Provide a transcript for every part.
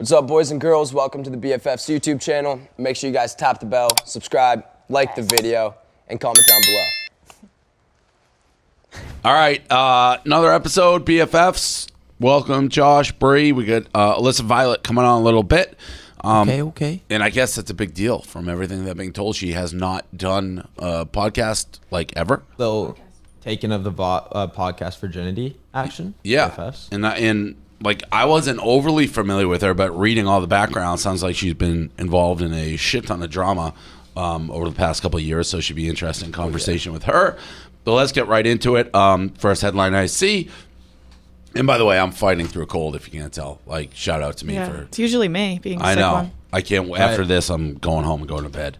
What's up, boys and girls? Welcome to the BFFs YouTube channel. Make sure you guys tap the bell, subscribe, like the video, and comment down below. All right, another episode, BFFs. Welcome, Josh, Bree. We got ALISSA Violet coming on a little bit. Okay. And I guess that's a big deal from everything that being told. She has not done a podcast like ever. So, taken of the podcast virginity action. Yeah, BFFs. and like I wasn't overly familiar with her, but reading all the background sounds like she's been involved in a shit ton of drama over the past couple of years. So it should be an interesting conversation with her. But let's get right into it. First headline I see. And by the way, I'm fighting through a cold. If you can't tell, like shout out to me for. It's usually me being sick. I know. One. I can't. After this, I'm going home and going to bed.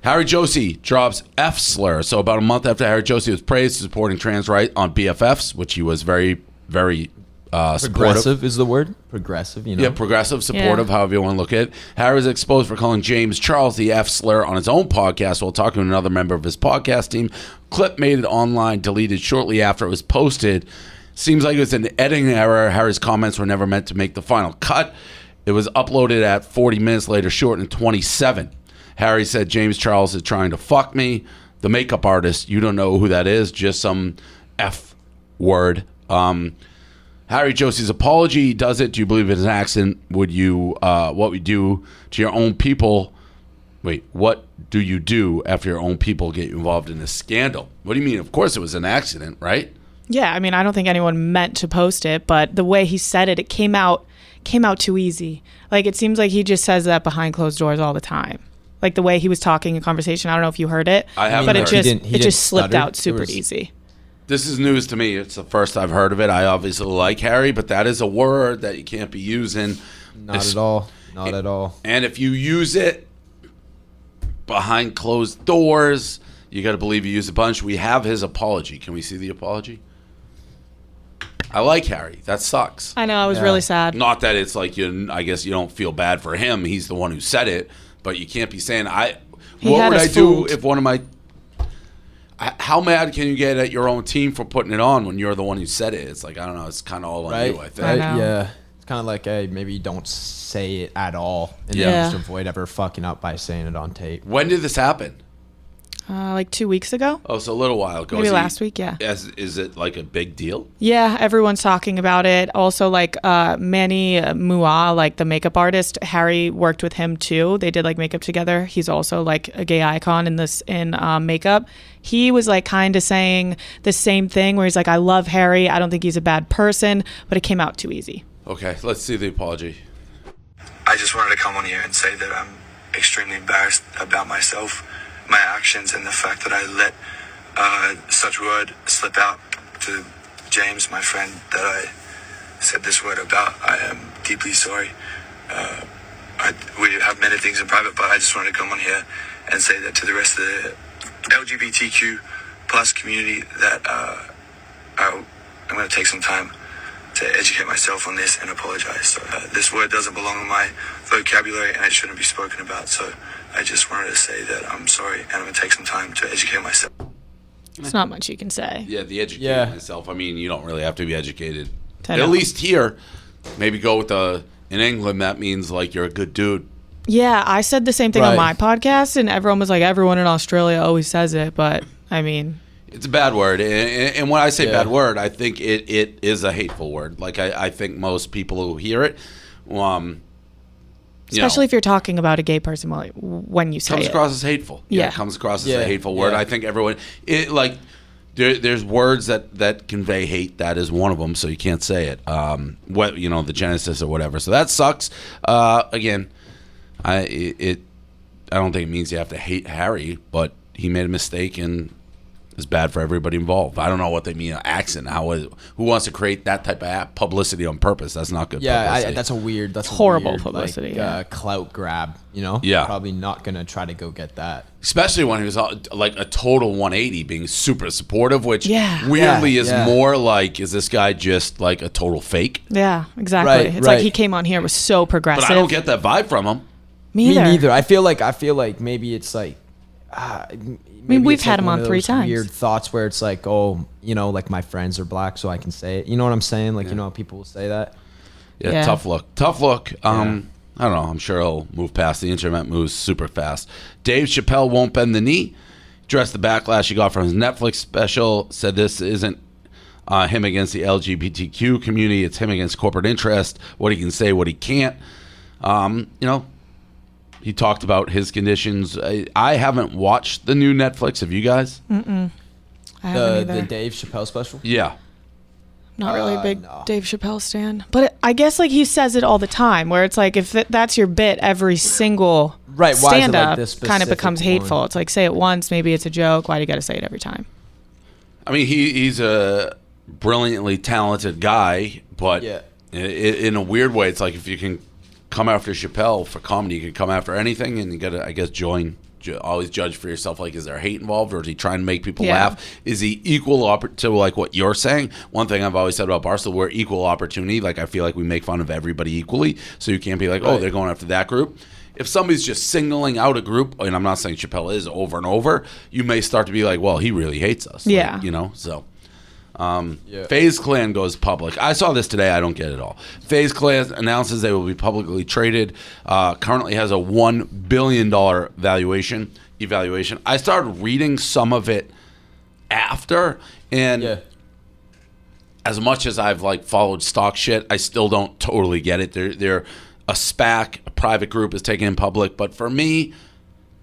Harry Josie drops F slur. So about a month after Harry Josie was praised for supporting trans rights on BFFs, which he was very, very supportive. Progressive is the word. Progressive, you know. Yeah, progressive, supportive, however you want to look at it. Harry was exposed for calling James Charles the F slur on his own podcast while talking to another member of his podcast team. Clip made it online, deleted shortly after it was posted. Seems like it was an editing error. Harry's comments were never meant to make the final cut. It was uploaded at 40 minutes later, shortened to 27. Harry said, James Charles is trying to fuck me. The makeup artist, you don't know who that is, just some F word. Harry Josie's apology does it. Do you believe it's an accident? Would you, what we do to your own people? Wait, what do you do after your own people get you involved in this scandal? What do you mean? Of course it was an accident, right? Yeah, I mean, I don't think anyone meant to post it, but the way he said it, it came out too easy. Like, it seems like he just says that behind closed doors all the time. Like the way he was talking in conversation. I don't know if you heard it, I haven't but heard. it just slipped out super easy. This is news to me. It's the first I've heard of it. I obviously like Harry, but that is a word that you can't be using. Not at all. Not at all. And if you use it behind closed doors, you got to believe you used a bunch. We have his apology. Can we see the apology? I like Harry. That sucks. I know. I was really sad. Not that it's like I guess you don't feel bad for him. He's the one who said it, but you can't be saying what would I do if one of my. How mad can you get at your own team for putting it on when you're the one who said it? It's like, I don't know. It's kind of all on you, I think. I know. Yeah. It's kind of like, hey, maybe you don't say it at all and then just avoid ever fucking up by saying it on tape. When did this happen? Like 2 weeks ago. Oh, so a little while ago. Maybe last week, yeah. Is it like a big deal? Yeah, everyone's talking about it. Also, like Manny Mua, like the makeup artist, Harry worked with him too. They did like makeup together. He's also like a gay icon in makeup. He was like kind of saying the same thing where he's like, I love Harry. I don't think he's a bad person, but it came out too easy. Okay, let's see the apology. I just wanted to come on here and say that I'm extremely embarrassed about myself, my actions, and the fact that I let such word slip out to James, my friend, that I said this word about. I am deeply sorry. We have many things in private, but I just wanted to come on here and say that to the rest of the LGBTQ plus community that I'm going to take some time to educate myself on this and apologize. So this word doesn't belong in my vocabulary and it shouldn't be spoken about. So I just wanted to say that I'm sorry and I'm going to take some time to educate myself. It's not much you can say. Yeah, the educating myself. I mean, you don't really have to be educated. At least here. Maybe go with in England, that means like you're a good dude. Yeah, I said the same thing on my podcast, and everyone was like, everyone in Australia always says it, but I mean... It's a bad word, and when I say bad word, I think it is a hateful word. Like, I think most people who hear it... Especially if you're talking about a gay person when you say comes across as hateful. Yeah, it comes across as a hateful word. I think everyone... There's words that convey hate. That is one of them, so you can't say it. The genesis or whatever. So that sucks. Again... I don't think it means you have to hate Harry, but he made a mistake and is bad for everybody involved. I don't know what they mean, accident. Who wants to create that type of publicity on purpose? That's not good. Yeah, that's horrible publicity. Clout grab. You know. Yeah. Probably not gonna try to go get that. Especially when he was like a total 180, being super supportive, which weirdly is more like, is this guy just like a total fake? Yeah, exactly. It's like he came on here, was so progressive. But I don't get that vibe from him. Me neither. I feel like maybe it's like. I mean, we've had him on 3 times. Weird thoughts where it's like, oh, like my friends are black, so I can say it. You know what I'm saying? Like, you know how people will say that. Yeah, tough look. I don't know. I'm sure he'll move past. The internet moves super fast. Dave Chappelle won't bend the knee. Addressed the backlash he got from his Netflix special. Said this isn't him against the LGBTQ community. It's him against corporate interest. What he can say, what he can't. He talked about his conditions. I haven't watched the new Netflix. Have you guys? I haven't either. The Dave Chappelle special? Yeah. Not really a big Dave Chappelle stan. But I guess like he says it all the time, where it's like if that's your bit, every single stand-up kind of becomes hateful. It's like, say it once, maybe it's a joke. Why do you got to say it every time? I mean, he's a brilliantly talented guy, but in a weird way, it's like if you can come after Chappelle for comedy, you can come after anything, and you got to, I guess, always judge for yourself. Like, is there hate involved, or is he trying to make people laugh? Is he equal to like what you're saying? One thing I've always said about Barstool, we're equal opportunity. Like, I feel like we make fun of everybody equally, so you can't be like, oh, they're going after that group. If somebody's just singling out a group, and I'm not saying Chappelle is over and over, you may start to be like, well, he really hates us. Yeah. Like, so. FaZe Clan goes public. I saw this today. I don't get it all. FaZe Clan announces they will be publicly traded. Currently has a $1 billion evaluation. I started reading some of it after, and as much as I've like followed stock shit, I still don't totally get it. They're a SPAC, a private group is taken in public, but for me,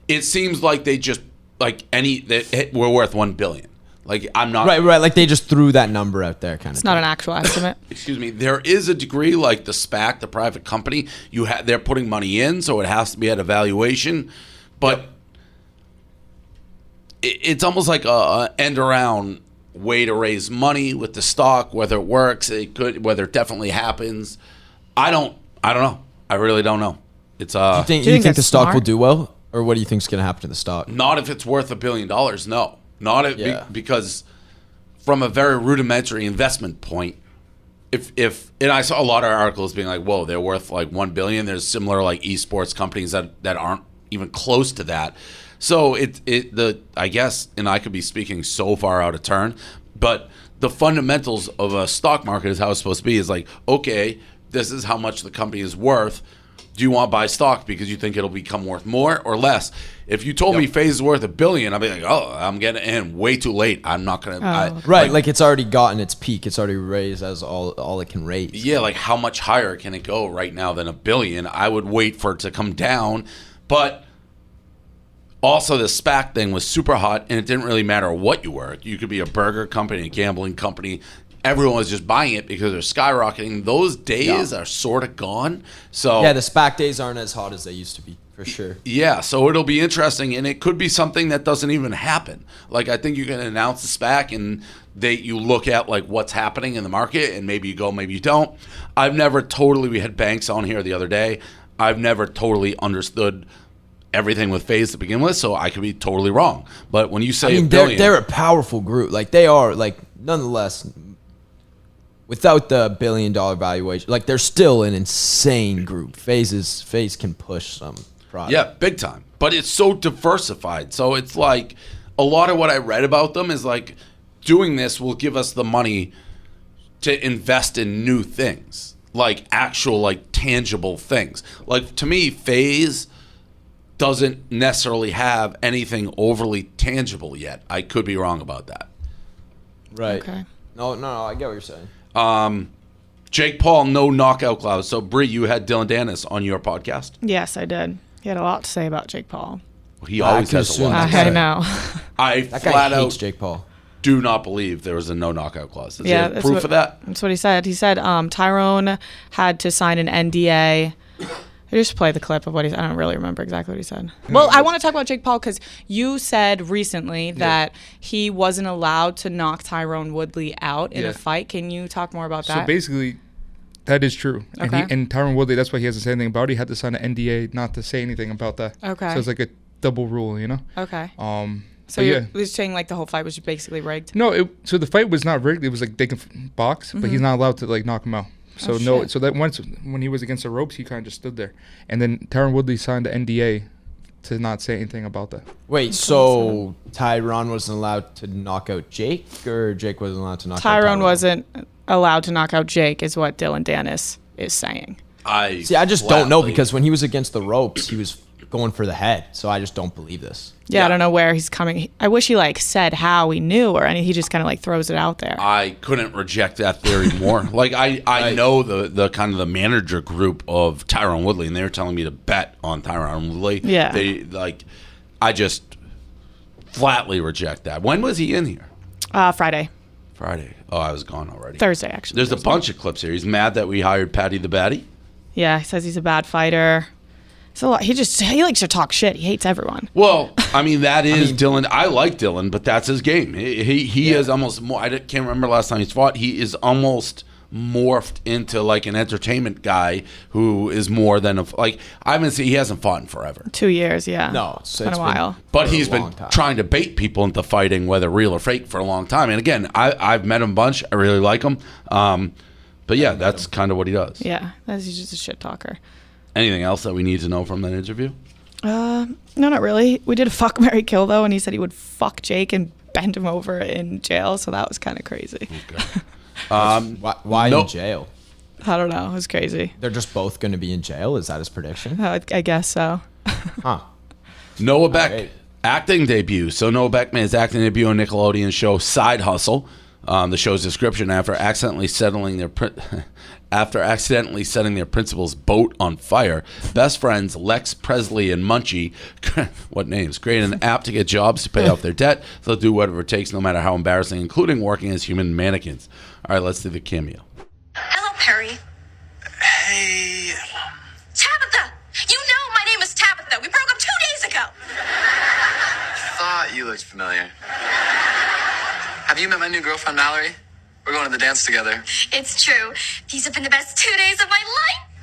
it seems like they just we're worth $1 billion. Like, I'm not right. Like they just threw that number out there, kind of. It's not an actual estimate. Excuse me. There is a degree, like the SPAC, the private company. They're putting money in, so it has to be at a valuation. But it's almost like a end around way to raise money with the stock. Whether it works, whether it definitely happens. I don't know. I really don't know. It's Do you think the stock will do well, or what do you think is going to happen to the stock? Not if it's worth $1 billion. No. Because from a very rudimentary investment point, and I saw a lot of articles being like, whoa, they're worth like $1 billion. There's similar like esports companies that aren't even close to that. So I guess, and I could be speaking so far out of turn, but the fundamentals of a stock market is how it's supposed to be. Is like, okay, this is how much the company is worth. Do you want to buy stock because you think it'll become worth more or less? If you told me FaZe is worth $1 billion, I'd be like, oh, I'm getting in way too late. I'm not going to. Like it's already gotten its peak. It's already raised as all it can raise. Yeah, like how much higher can it go right now than $1 billion? I would wait for it to come down. But also the SPAC thing was super hot, and it didn't really matter what you were. You could be a burger company, a gambling company. Everyone was just buying it because they're skyrocketing. Those days are sort of gone. So yeah, the SPAC days aren't as hot as they used to be, for sure. Yeah, so it'll be interesting, and it could be something that doesn't even happen. Like, I think you can announce the SPAC, and you look at like what's happening in the market, and maybe you go, maybe you don't. We had Banks on here the other day. I've never totally understood everything with FaZe to begin with, so I could be totally wrong. But when you say they're a powerful group. Like, they are, like, nonetheless, without the $1 billion valuation, like, they're still an insane group. FaZe can push some product. Yeah, big time. But it's so diversified. So it's like a lot of what I read about them is like doing this will give us the money to invest in new things, like actual, like tangible things. Like, to me, FaZe doesn't necessarily have anything overly tangible yet. I could be wrong about that. Right. Okay. No, I get what you're saying. Jake Paul, no knockout clause. So, Bree, you had Dylan Dennis on your podcast? Yes, I did. He had a lot to say about Jake Paul. He always has a lot to say. I know. That guy hates Jake Paul. Do not believe there was a no knockout clause. Is there proof of that? That's what he said. He said Tyrone had to sign an NDA. I just play the clip of what he said. I don't really remember exactly what he said. Well, I want to talk about Jake Paul because you said recently that he wasn't allowed to knock Tyrone Woodley out in a fight. Can you talk more about that? So basically, that is true. Okay. And Tyrone Woodley, that's why he hasn't said anything about it. He had to sign an NDA not to say anything about that. Okay. So it's like a double rule, you know? Okay. So you're saying like the whole fight was basically rigged? No, so the fight was not rigged. It was like they can box, but he's not allowed to like knock him out. So so that once when he was against the ropes, he kind of just stood there, and then Tyron Woodley signed the NDA to not say anything about that. Wait, so Tyron wasn't allowed to knock out Jake, or Jake wasn't allowed to knock out Tyron? Wasn't allowed to knock out Jake, is what Dylan Dennis is saying. I just don't know, because when he was against the ropes, he was going for the head. So I just don't believe this. Yeah, I don't know where he's coming. I wish he like said how he knew, or any. He just kind of like throws it out there. I couldn't reject that theory more. Like I know the kind of the manager group of Tyron Woodley, and they were telling me to bet on Tyron Woodley. Yeah. I just flatly reject that. When was he in here? Friday. Oh, I was gone already. Thursday, actually. There's a bunch of clips here. He's mad that we hired Patty the Batty. Yeah, he says he's a bad fighter. So he likes to talk shit. He hates everyone. Well, I mean, that is Dylan. I like Dylan, but that's his game. He is almost more. I can't remember last time he's fought. He is almost morphed into like an entertainment guy who is more than he hasn't fought in forever. 2 years, yeah. No, it's been a while. But he's been trying to bait people into fighting, whether real or fake, for a long time. And again, I've met him a bunch. I really like him. But yeah, that's kind of what he does. Yeah, he's just a shit talker. Anything else that we need to know from that interview? No, not really. We did a fuck, marry, kill though, and he said he would fuck Jake and bend him over in jail. So that was kind of crazy. Okay. Why in jail? I don't know. It was crazy. They're just both going to be in jail? Is that his prediction? I guess so. Huh. After Beck, acting debut. So Noah Beck made his acting debut on Nickelodeon show Side Hustle. The show's description: after accidentally setting their principal's boat on fire, best friends Lex, Presley, and Munchie, what names, create an app to get jobs to pay off their debt. They'll do whatever it takes, no matter how embarrassing, including working as human mannequins. All right, let's do the cameo. Hello, Perry. Hey. Tabitha! You know my name is Tabitha. We broke up 2 days ago. Thought you looked familiar. Have you met my new girlfriend, Mallory? We're going to the dance together. It's true. These have been the best 2 days of my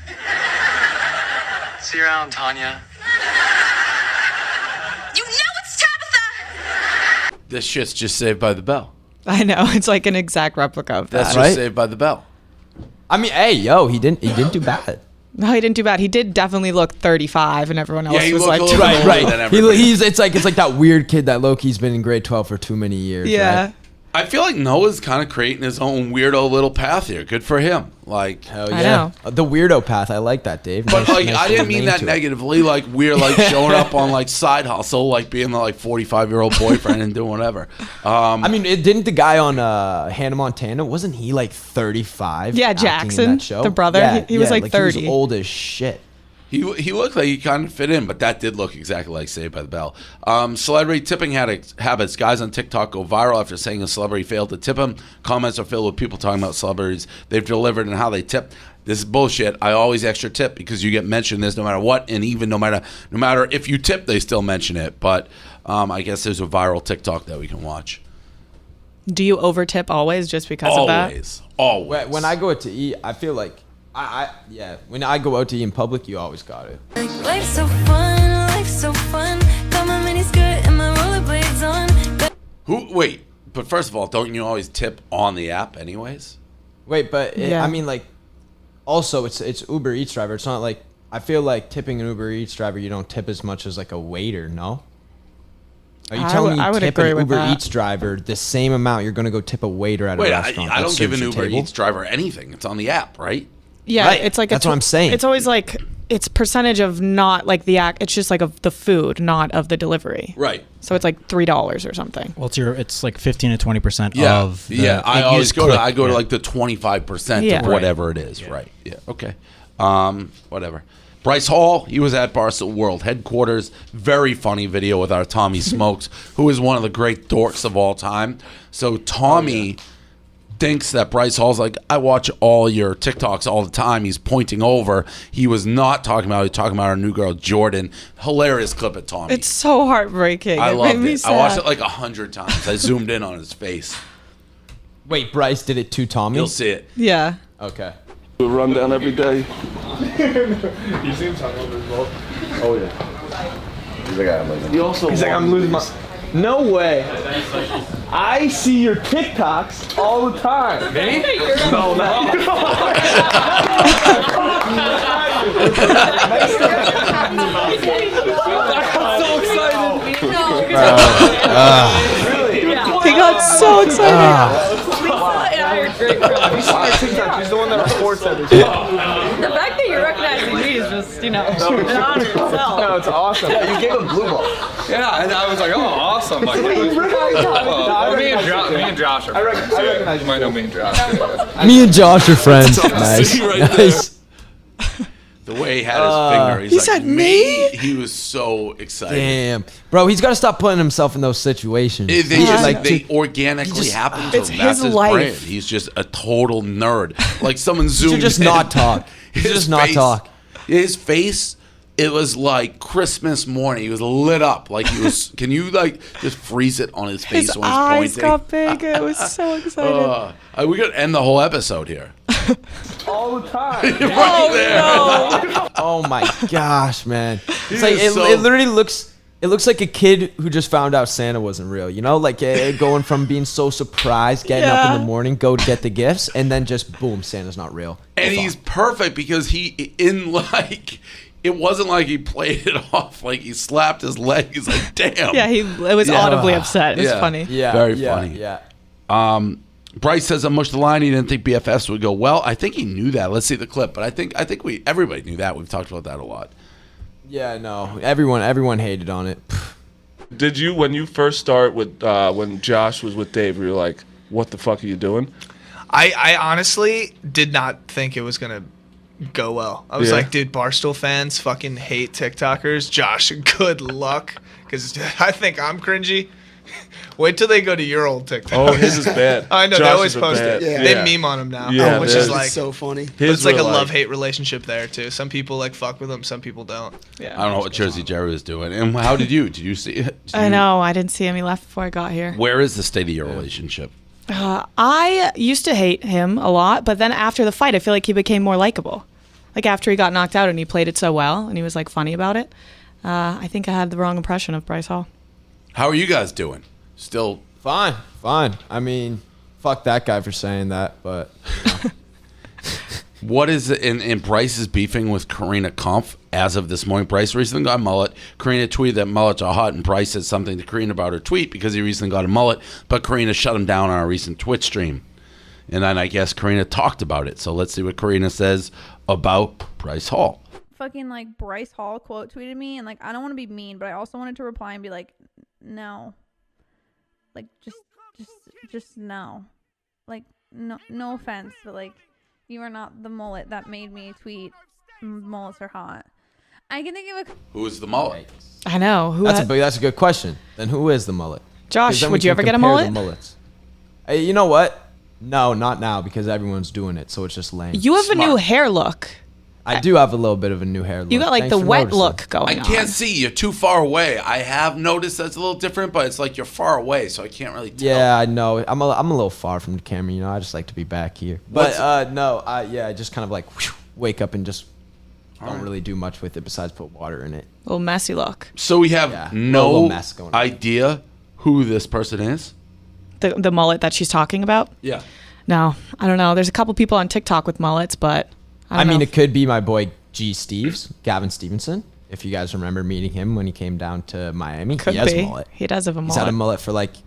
life. See you around, Tanya. You know it's Tabitha! This shit's just Saved by the Bell. I know. It's like an exact replica of that. That's just Saved by the Bell. I mean, hey, yo, he didn't do bad. No, he didn't do bad. He did definitely look 35, and everyone else he was looked like, a little older Right. than everybody. It's like that weird kid that Loki's been in grade 12 for too many years. yeah. Right? I feel like Noah's kind of creating his own weirdo little path here. Good for him. Like, Hell I yeah. know. The weirdo path. I like that, Dave. but Nice- like, nice I didn't little mean name that to it. negatively. Like, we're like showing up on like Side Hustle, like being the like 45-year-old boyfriend and doing whatever. I mean, didn't the guy on Hannah Montana, wasn't he like 35? Yeah, acting in Jackson, that show? the brother. Yeah, He was like He 30. was old as shit. He looked like he kind of fit in, but that did look exactly like Saved by the Bell. Celebrity tipping habits. Guys on TikTok go viral after saying a celebrity failed to tip them. Comments are filled with people talking about celebrities they've delivered and how they tip. This is bullshit. I always extra tip because you get mentioned this no matter what, and even no matter if you tip, they still mention it. But I guess there's a viral TikTok that we can watch. Do you overtip always just because of that? Always. When I go out to eat, I feel like when I go out to eat in public, you always got it. Life's so fun. Got my mini skirt and my rollerblades on. Wait, but first of all, don't you always tip on the app anyways? Wait, but Yeah. I mean, like, also it's Uber Eats driver. It's not like, I feel like tipping an Uber Eats driver, you don't tip as much as like a waiter. No. Are you telling me I you would tip agree an with Uber that. Eats driver the same amount you're going to go tip a waiter at a Wait, restaurant? I that don't give serves an your Uber table? Eats driver anything. It's on the app, right? Yeah, Right. it's like That's what I'm saying. It's always like it's percentage of not like the act. It's just like of the food, not of the delivery. Right. So it's like $3 or something. Well, it's like 15 to 20% Yeah, of the, I always go to like the 25% Yeah. of whatever it is, right? Yeah, okay. Whatever. Bryce Hall, he was at Barstool World headquarters. Very funny video with our Tommy Smokes, who is one of the great dorks of all time. So Tommy thinks that Bryce Hall's like, I watch all your TikToks all the time. He's pointing over. He was not talking about. He was talking about our new girl Jordan. Hilarious clip of Tommy. It's so heartbreaking. I It loved made me it. I watched it sad. like 100 times. I zoomed in on his face. Wait, Bryce did it to Tommy? You'll see it. Yeah. Okay. A rundown every day. You see him talking over as well. Oh yeah. He's like, I'm losing my. No way. I see your TikToks all the time. Me? No, no. I'm so excited. He got so excited. Have you seen my TikTok? She's the one that reports everything. just, an honor itself. No, it's awesome. Yeah, you gave him blue ball. Yeah, and I was like, oh, awesome. Like, me and Josh are friends. Yeah, you might know me and Josh. Me and Josh are friends. Nice. Nice. The way he had his finger, he's he like, said me? He was so excited. Damn, bro, he's got to stop putting himself in those situations. They organically happen to It's him. That's his his life. brand. He's just a total nerd. Like someone zoomed just in. not talk. He should just not talk. His face, it was like Christmas morning. He was lit up. Like he was. Can you like just freeze it on his face His when he's eyes pointing? got big. It was so excited. We could end the whole episode here. All the time. No. Oh my gosh, man! It's like is it literally looks. It looks like a kid who just found out Santa wasn't real. Like going from being so surprised, getting up in the morning, go to get the gifts, and then just boom, Santa's not real. And he's perfect because it wasn't like he played it off. Like he slapped his leg. He's like, damn. Yeah, it was audibly upset. It was funny. Yeah, very funny. Yeah. Bryce says on Mush the Line he didn't think BFFs would go well. I think he knew that. Let's see the clip. But I think everybody knew that. We've talked about that a lot. Yeah, no. Everyone hated on it. Did you, when you first start with, when Josh was with Dave, you were like, what the fuck are you doing? I honestly did not think it was going to go well. I was Yeah. like, dude, Barstool fans fucking hate TikTokers. Josh, good luck. Because I think I'm cringy. Wait till they go to your old TikTok. Oh, his is bad. I know, Josh they always is post bad. it. Yeah. They meme on him now, Yeah, which is like so funny. But it's like were a love-hate relationship there, too. Some people like fuck with him, some people don't. Yeah. I don't know what Jersey Jerry was doing. And how did you? Did you see it? I know. I didn't see him. He left before I got here. Where is the state of your relationship? I used to hate him a lot, but then after the fight, I feel like he became more likable. Like after he got knocked out and he played it so well and he was like funny about it. I think I had the wrong impression of Bryce Hall. How are you guys doing? Still Fine. I mean, fuck that guy for saying that, but what is it? And Bryce is beefing with Karina Kampf as of this morning. Bryce recently got a mullet. Karina tweeted that mullets are hot, and Bryce said something to Karina about her tweet because he recently got a mullet, but Karina shut him down on a recent Twitch stream. And then I guess Karina talked about it. So let's see what Karina says about Bryce Hall. Fucking like Bryce Hall quote tweeted me, and like I don't want to be mean, but I also wanted to reply and be like, no. Like just no. Like no offense, but like you are not the mullet that made me tweet mullets are hot. I can think of a Who is the mullet? I know. that's a good question. Then who is the mullet? 'Cause Josh, then we would you can ever get a compare mullet? the mullets. Hey, you know what? No, not now because everyone's doing it, so it's just lame. You have a new hair look. I do have a little bit of a new hair look. You got like Thanks the for wet noticing. look going I on. can't see. You're too far away. I have noticed that's a little different, but it's like you're far away, so I can't really tell. Yeah, I know. I'm a little far from the camera, I just like to be back here. But I just kind of like wake up and just don't really do much with it besides put water in it. A little messy look. So we have little no mess going on. idea who this person is? The mullet that she's talking about? Yeah. No, I don't know. There's a couple people on TikTok with mullets, but I don't know. it could be my boy G. Steves, Gavin Stevenson. If you guys remember meeting him when he came down to Miami, Could he has be. a mullet. He does have a mullet. He's had a mullet for like 8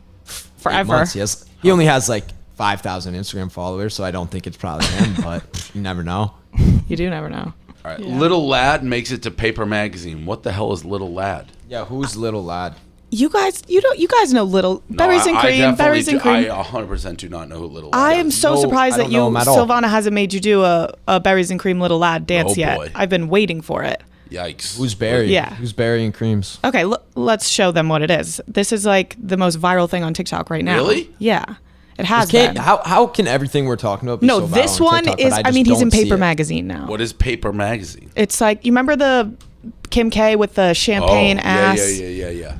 Forever. months. He only has like 5,000 Instagram followers, so I don't think it's probably him. But you never know. You do never know. All right. Yeah. Little Lad makes it to Paper Magazine. What the hell is Little Lad? Yeah, who's Little Lad? You guys know Little Berries and Cream. Berries and Cream. I 100% do not know who Little Lad I is. am so surprised that you, Silvana, hasn't made you do a Berries and Cream Little Lad dance Oh, yet. boy. I've been waiting for it. Yikes. Who's Barry? Yeah. Who's Barry and Creams? Okay, let's show them what it is. This is like the most viral thing on TikTok right now. Really? Yeah. It has been. How can everything we're talking about be No, so viral this on one TikTok, is, but I mean, just he's in don't see Paper it? Magazine now. What is Paper Magazine? It's like, you remember the Kim K with the champagne ass? Yeah.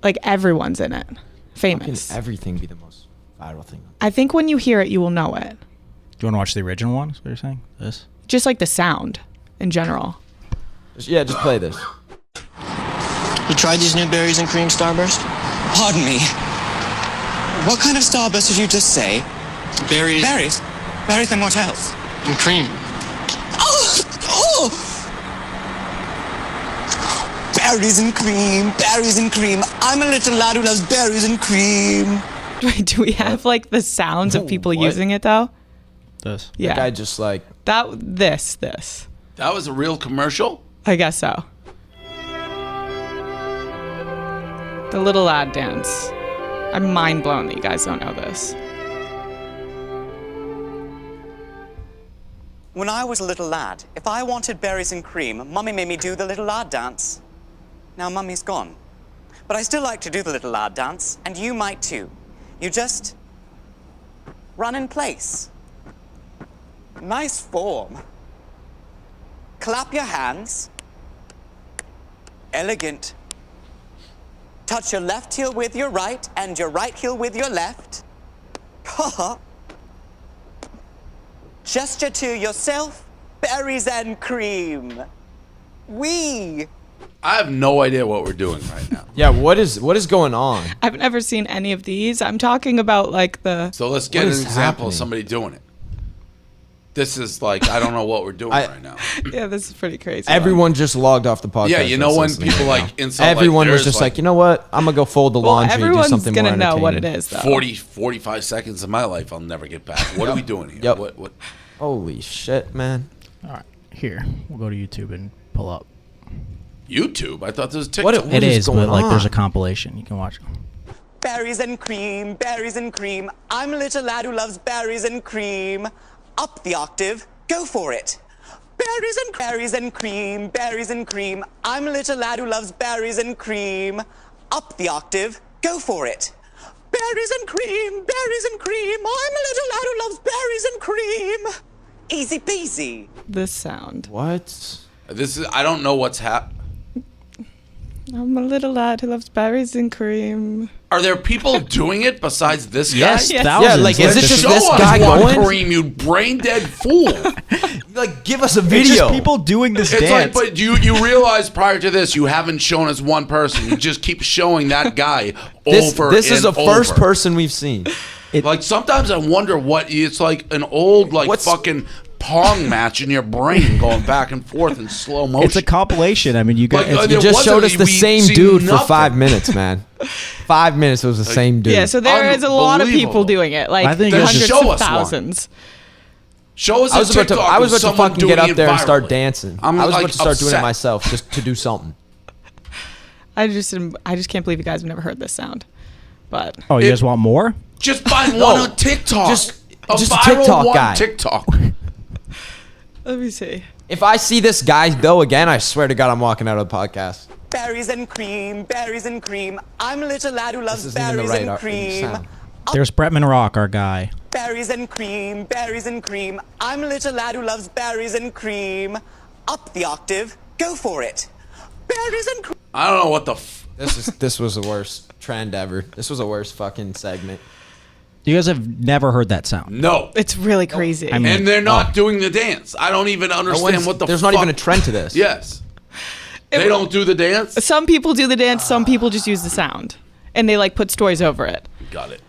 Like everyone's in it. Famous. How can everything be the most viral thing? I think when you hear it, you will know it. Do you want to watch the original one? Is what you're saying? This? Just like the sound in general. Just play this. You tried these new berries and cream Starburst? Pardon me. What kind of starburst did you just say? Berries. Berries? Berries and what else? And cream. Oh! Berries and cream, berries and cream. I'm a little lad who loves berries and cream. Wait, do we have like the sounds of people using it though? This. Yeah. That guy just like This. That was a real commercial? I guess so. The little lad dance. I'm mind blown that you guys don't know this. When I was a little lad, if I wanted berries and cream, Mummy made me do the little lad dance. Now Mummy's gone. But I still like to do the little lad dance, and you might too. You just run in place. Nice form. Clap your hands. Elegant. Touch your left heel with your right and your right heel with your left. Gesture to yourself, berries and cream. Wee. I have no idea what we're doing right now. Yeah, what is going on? I've never seen any of these. I'm talking about like the. So let's get an example of somebody doing it. This is like, I don't know what we're doing right now. Yeah, this is pretty crazy. Everyone just logged off the podcast. Yeah, you know when people like insult. Everyone like, was just like, you know what? I'm gonna go fold the laundry and do something more entertaining. Everyone's gonna know what it is, though. 45 seconds of my life I'll never get back. What are we doing here? Yep. What? Holy shit, man. All right, here we'll go to YouTube and pull up. YouTube? I thought this was TikTok. It is, but like there's a compilation you can watch. Berries and cream, berries and cream. I'm a little lad who loves berries and cream. Up the octave, go for it. Berries and cream, berries and cream. I'm a little lad who loves berries and cream. Up the octave, go for it. Berries and cream, berries and cream. I'm a little lad who loves berries and cream. Easy peasy. This sound. What? This is, I don't know what's happening. I'm a little lad who loves berries and cream. Are there people doing it besides this guy? Yes, thousands. Yeah, like, is it just Show this us guy one, going? Kareem, you brain dead fool. Like, give us a It's video. just people doing this It's dance. like, but you realize prior to this, you haven't shown us one person. You just keep showing that guy over This is and the first over. person we've seen. Like, sometimes I wonder what, it's like an old, like, fucking Pong match in your brain going back and forth in slow motion. It's a compilation. I mean, you guys. Like, You there just showed us wasn't- the we same seen dude for nothing. 5 minutes, man. 5 minutes, it was the same dude. Yeah, so there is a lot of people Unbelievable. doing it, like I think Then hundreds show of us one. thousands. Show us I was a about to, TikTok I was of about to someone fucking get doing up it there and start virally. dancing. I'm I was like, about to start doing it upset. myself just to do something. I just can't believe you guys have never heard this sound. But Oh, you guys want more? Just find one on TikTok. Just a a viral TikTok one guy. TikTok. let me see. If I see this guy go again, I swear to God, I'm walking out of the podcast. Berries and cream, berries and cream. I'm a little lad who loves isn't even the berries right and cream. sound. There's Bretman Rock, our guy. Berries and cream, berries and cream. I'm a little lad who loves berries and cream. Up the octave, go for it. Berries and cream. I don't know what the. This was the worst trend ever. This was the worst fucking segment. You guys have never heard that sound. No. It's really crazy. I mean, And they're not doing the dance. I don't even understand what the There's fuck. not even a trend to this. Yes. They don't do the dance? Some people do the dance, some people just use the sound. And they like put stories over it. Got it.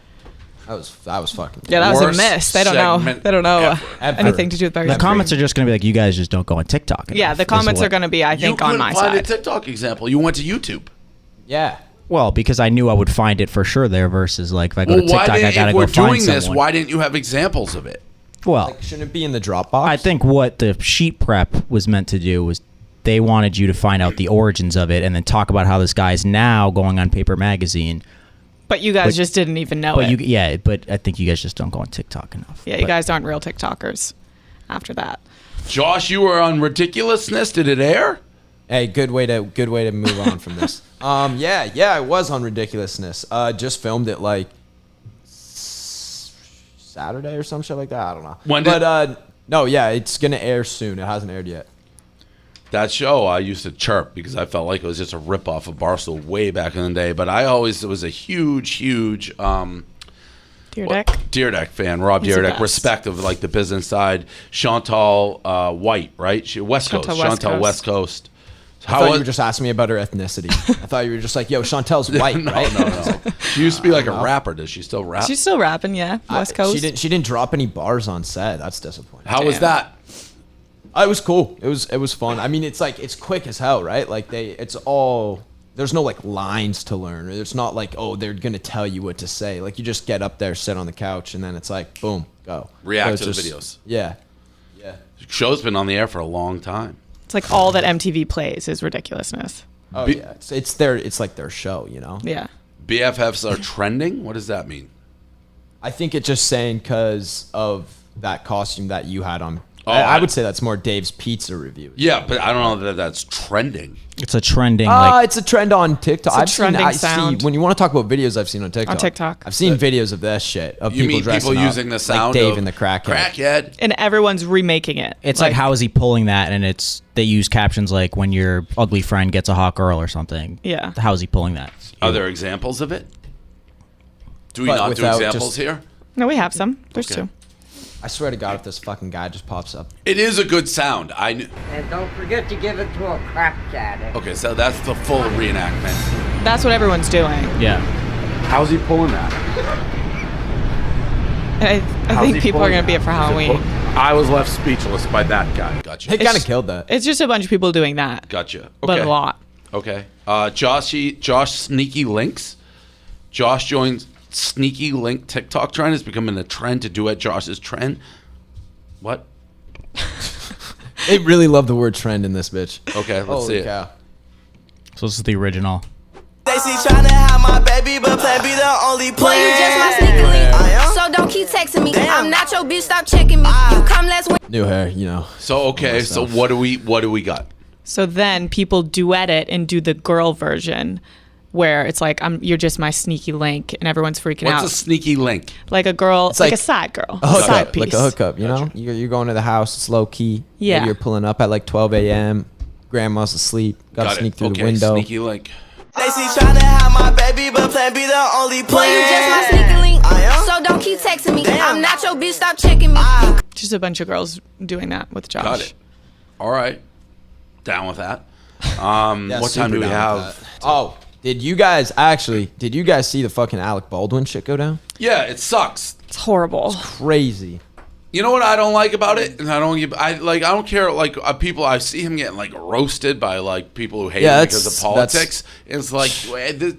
That was fucking. Yeah, that was a Worst miss. They don't know. segment They don't know ever. anything to do with berries. the comments are just going to be like, you guys just don't go on TikTok enough, Yeah, the is comments what- are going to be, I You think, on couldn't my find a side. TikTok example. You went to YouTube. Yeah. Well, because I knew I would find it for sure there versus like if I go Well, to TikTok, I gotta if go we're find doing this, someone. why didn't you have examples of it? Well, Like, shouldn't it be in the Dropbox? I think what the sheet prep was meant to do was they wanted you to find out the origins of it and then talk about how this guy's now going on Paper Magazine. But you guys just didn't even know But it. but I think you guys just don't go on TikTok enough. Yeah, you guys aren't real TikTokers after that. Josh, you were on Ridiculousness. Did it air? Hey, good way to move on from this. Yeah, I was on Ridiculousness. Just filmed it like Saturday or some shit like that. I don't know. No, yeah, it's gonna air soon. It hasn't aired yet. That show, I used to chirp because I felt like it was just a ripoff of Barstool way back in the day. But I always was a huge Deerdeck fan. Rob He's the Deerdeck, best. respect of like the business side. Chantal White, right? West Coast. Chantal West Coast. I thought you were just asking me about her ethnicity. I thought you were just like, yo, Chantel's white, no, right? No. She used to be like a rapper. Does she still rap? She's still rapping, yeah. West Coast. She didn't drop any bars on set. That's disappointing. How was that? It was cool. It was fun. I mean, it's like it's quick as hell, right? Like there's no like lines to learn. It's not like, oh, they're gonna tell you what to say. Like you just get up there, sit on the couch, and then it's like, boom, go. React So to it's the just- videos. Yeah. Yeah. Show's been on the air for a long time. It's like all that MTV plays is ridiculousness. Oh yeah, it's like their show, you know. Yeah. BFFs are trending. What does that mean? I think it's just saying because of that costume that you had on. Oh, I would say that's more Dave's pizza review. Yeah, but I don't know that that's trending. It's a trending. It's a trend on TikTok. It's a trending sound. When you want to talk about videos, I've seen on TikTok. On TikTok. I've seen videos of that shit of You people mean dressing people up, using the sound like Dave of and the crackhead. Crackhead. And everyone's remaking it. It's like how is he pulling that? And they use captions like when your ugly friend gets a hot girl or something. Yeah. How is he pulling that? Are there examples of it? Do we But not do without examples just- here? No, we have some. There's Okay. two. I swear to God, if this fucking guy just pops up. It is a good sound. I knew. And don't forget to give it to a crack addict. Okay, so that's the full reenactment. That's what everyone's doing. Yeah. How's he pulling that? And I think people are going to be it for Halloween. I was left speechless by that guy. Gotcha. It kind of killed that. It's just a bunch of people doing that. Gotcha. Okay. But a lot. Okay. Josh Sneaky Links. Josh joins Sneaky Link TikTok trend. Is becoming a trend to duet Josh's trend. What? They really love the word trend in this bitch. Okay, let's Holy see it. cow. So this is the original. They see trying to have my baby, but plan be the only plan. Boy, you just my sneaky link. So don't keep texting me. I'm not your bitch, stop checking me. You come last week. New hair, you know. So okay, so what do we got? So then people duet it and do the girl version where it's like, you're just my sneaky link and everyone's freaking out. What's a sneaky link? Like a girl, It's like like a side girl. A hookup, side piece. like a hookup, you know? You're going to the house, it's low key. Yeah. Maybe you're pulling up at like 12 a.m. Grandma's asleep. Gotta Got it. sneak through Okay, the window. Sneaky link. They see trying to have my baby, but plan be the only plan. Boy, you just my sneaky link. So don't keep texting me. I'm not your bitch, stop checking me. Just a bunch of girls doing that with Josh. Got it. All right. Down with that. Yeah, What time do we super down have? with that. Oh, did you guys see the fucking Alec Baldwin shit go down? Yeah, it sucks. It's horrible. Crazy. You know what I don't like about it, and I don't care. Like people, I see him getting like roasted by like people who hate him because of politics. It's like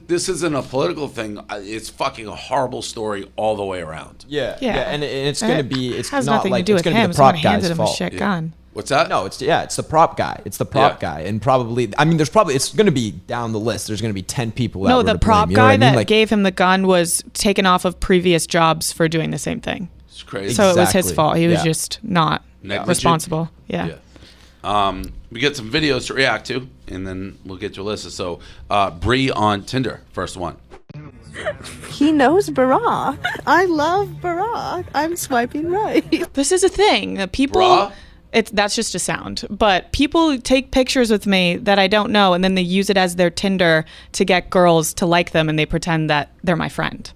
this isn't a political thing. It's fucking a horrible story all the way around. Yeah, Yeah. and it's gonna be. It's has not nothing like to do it's with gonna him. be the prop Someone handed guy's him fault. a shit gun. What's that? No, it's the prop guy. It's the prop guy, and probably it's gonna be down the list. There's gonna be 10 people. That No, were the to prop blame, you know what guy I mean? that Like, gave him the gun was taken off of previous jobs for doing the same thing. It's crazy. So it was his Exactly. fault. He was Yeah. just not Negligent. responsible. Yeah. We get some videos to react to, and then we'll get to Alyssa. So, Bree on Tinder, first one. He knows Barack. I love Barack. I'm swiping right. This is a thing. People. Bruh? That's just a sound. But people take pictures with me that I don't know, and then they use it as their Tinder to get girls to like them, and they pretend that they're my friend.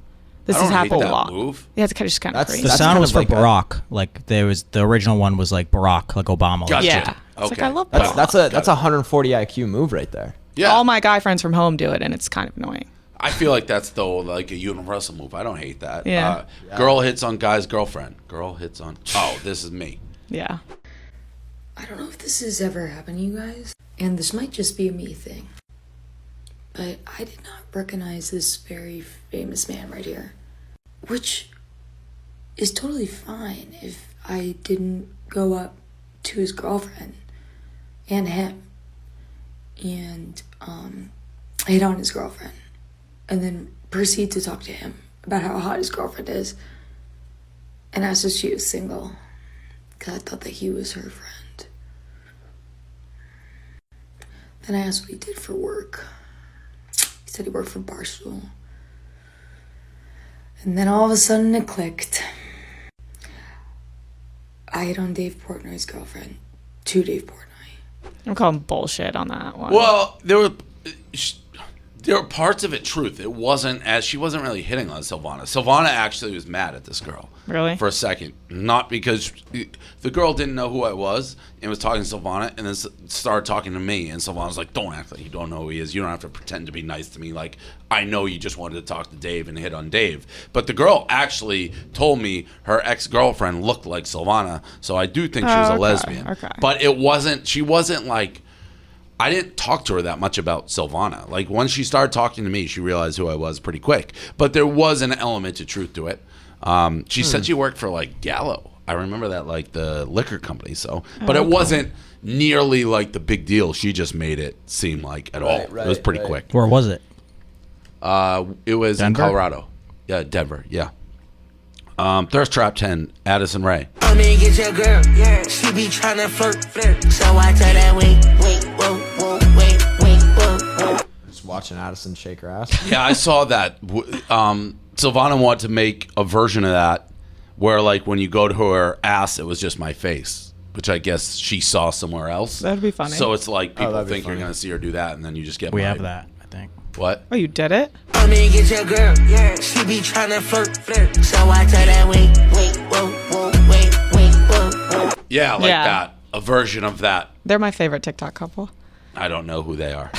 This I has don't hate happened a that lot. move. Yeah, it's just kind of crazy. The sound was for Barack. Like there was the original one was like Barack, like Obama. Gotcha. Yeah. It's like, I love that's Barack. that's a 140 IQ move right there. Yeah. All my guy friends from home do it, and it's kind of annoying. I feel like that's though like a universal move. I don't hate that. Yeah. Girl hits on guy's girlfriend. Girl hits on. Oh, this is me. Yeah. I don't know if this has ever happened to you guys, and this might just be a me thing, but I did not recognize this very famous man right here, which is totally fine if I didn't go up to his girlfriend and him and hit on his girlfriend and then proceed to talk to him about how hot his girlfriend is and asked if she was single because I thought that he was her friend. Then I asked what he did for work. He said he worked for Barstool. And then all of a sudden it clicked. I hit on Dave Portnoy's girlfriend to Dave Portnoy. I'm calling bullshit on that one. Well, there were parts of it truth. It wasn't as she wasn't really hitting on Silvana. Silvana actually was mad at this girl. Really? For a second. Not because the girl didn't know who I was and was talking to Silvana and then started talking to me. And Silvana's like, don't act like you don't know who he is. You don't have to pretend to be nice to me. Like, I know you just wanted to talk to Dave and hit on Dave. But the girl actually told me her ex-girlfriend looked like Silvana. So I do think she was a lesbian. Okay. But she wasn't like, I didn't talk to her that much about Silvana. Like, once she started talking to me, she realized who I was pretty quick. But there was an element of truth to it. She said she worked for, like, Gallo. I remember that like the liquor company. So, but it wasn't nearly like the big deal she just made it seem like at all. It was pretty quick. Where was it? It was Denver? in Colorado. Yeah, Denver. Yeah. Thirst Trap 10, Addison Rae. I mean, get your girl, yeah, she be tryna flirt. So I tell that wait, whoa. Just watching Addison shake her ass. Yeah, I saw that. Silvana wanted to make a version of that where, like, when you go to her ass, it was just my face, which I guess she saw somewhere else. That'd be funny. So it's like people that'd be think you're funny. going to see her do that, and then you just get We my- have that, I think. What? Oh, you did it? I mean, get your girl, yeah, she be tryna flirt. So I tell that wait, whoa. Yeah, like Yeah. that. A version of that. They're my favorite TikTok couple. I don't know who they are.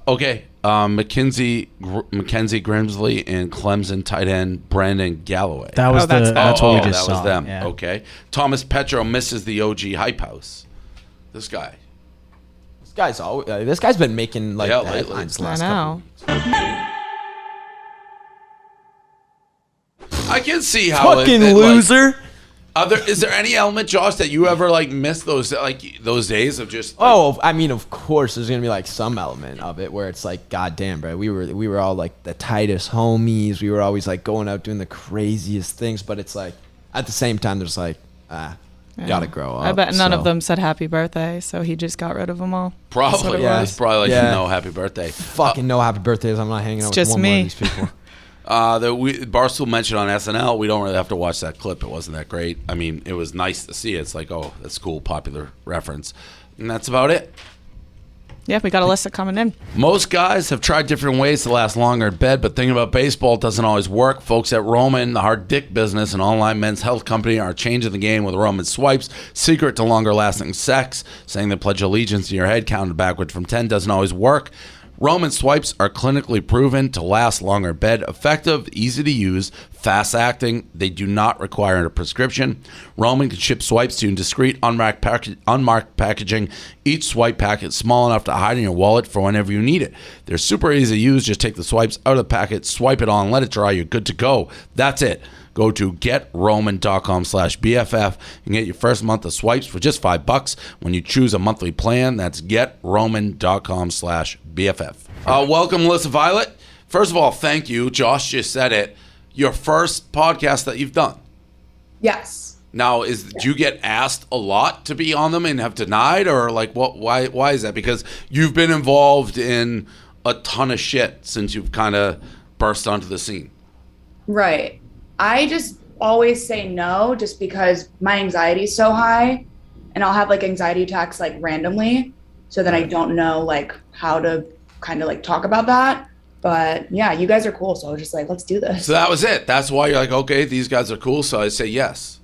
Okay. Mackenzie Grimsley and Clemson tight end Brandon Galloway. That was that's what we just that saw. was them. Yeah. Okay. Thomas Petro misses the OG Hype House. This guy. This guy's been making like Yeah, the lately. headlines the I last know. I can see how Fucking like, loser. is there any element, Josh, that you ever like miss those days of just? Like, Oh, I mean, of course, there's gonna be like some element of it where it's like, God damn, bro, we were all like the tightest homies. We were always like going out doing the craziest things, but it's like at the same time, there's like, gotta grow up. I bet none of so. them said happy birthday, so he just got rid of them all. That's what probably. it Yeah. was. It's probably like Yeah. no happy birthday. Fucking no happy birthdays. I'm not hanging out with just one more me. of these people. Barstool mentioned on SNL, we don't really have to watch that clip. It wasn't that great. I mean, it was nice to see it. It's like, oh, that's cool, popular reference. And that's about it. Yeah, we got ALISSA coming in. Most guys have tried different ways to last longer in bed, but thinking about baseball doesn't always work. Folks at Roman, the hard dick business, and online men's health company are changing the game with Roman Swipes. Secret to longer lasting sex. Saying the pledge allegiance in your head counted backward from 10 doesn't always work. Roman Swipes are clinically proven to last longer in bed, effective, easy to use, fast acting. They do not require a prescription. Roman can ship swipes to you in discreet, unmarked packaging. Each swipe packet is small enough to hide in your wallet for whenever you need it. They're super easy to use. Just take the swipes out of the packet, swipe it on, let it dry. You're good to go. That's it. Go to getroman.com/BFF and get your first month of swipes for just $5 when you choose a monthly plan. That's getroman.com/BFF. Welcome, Alyssa Violet. First of all, thank you. Josh just said it. Your first podcast that you've done. Yes. Now, do you get asked a lot to be on them and have denied, or like what? Why is that? Because you've been involved in a ton of shit since you've kind of burst onto the scene. Right. I just always say no just because my anxiety is so high and I'll have like anxiety attacks like randomly. So then I don't know like how to kind of like talk about that. But yeah, you guys are cool. So I was just like, let's do this. So that was it. That's why you're like, okay, these guys are cool. So I say yes.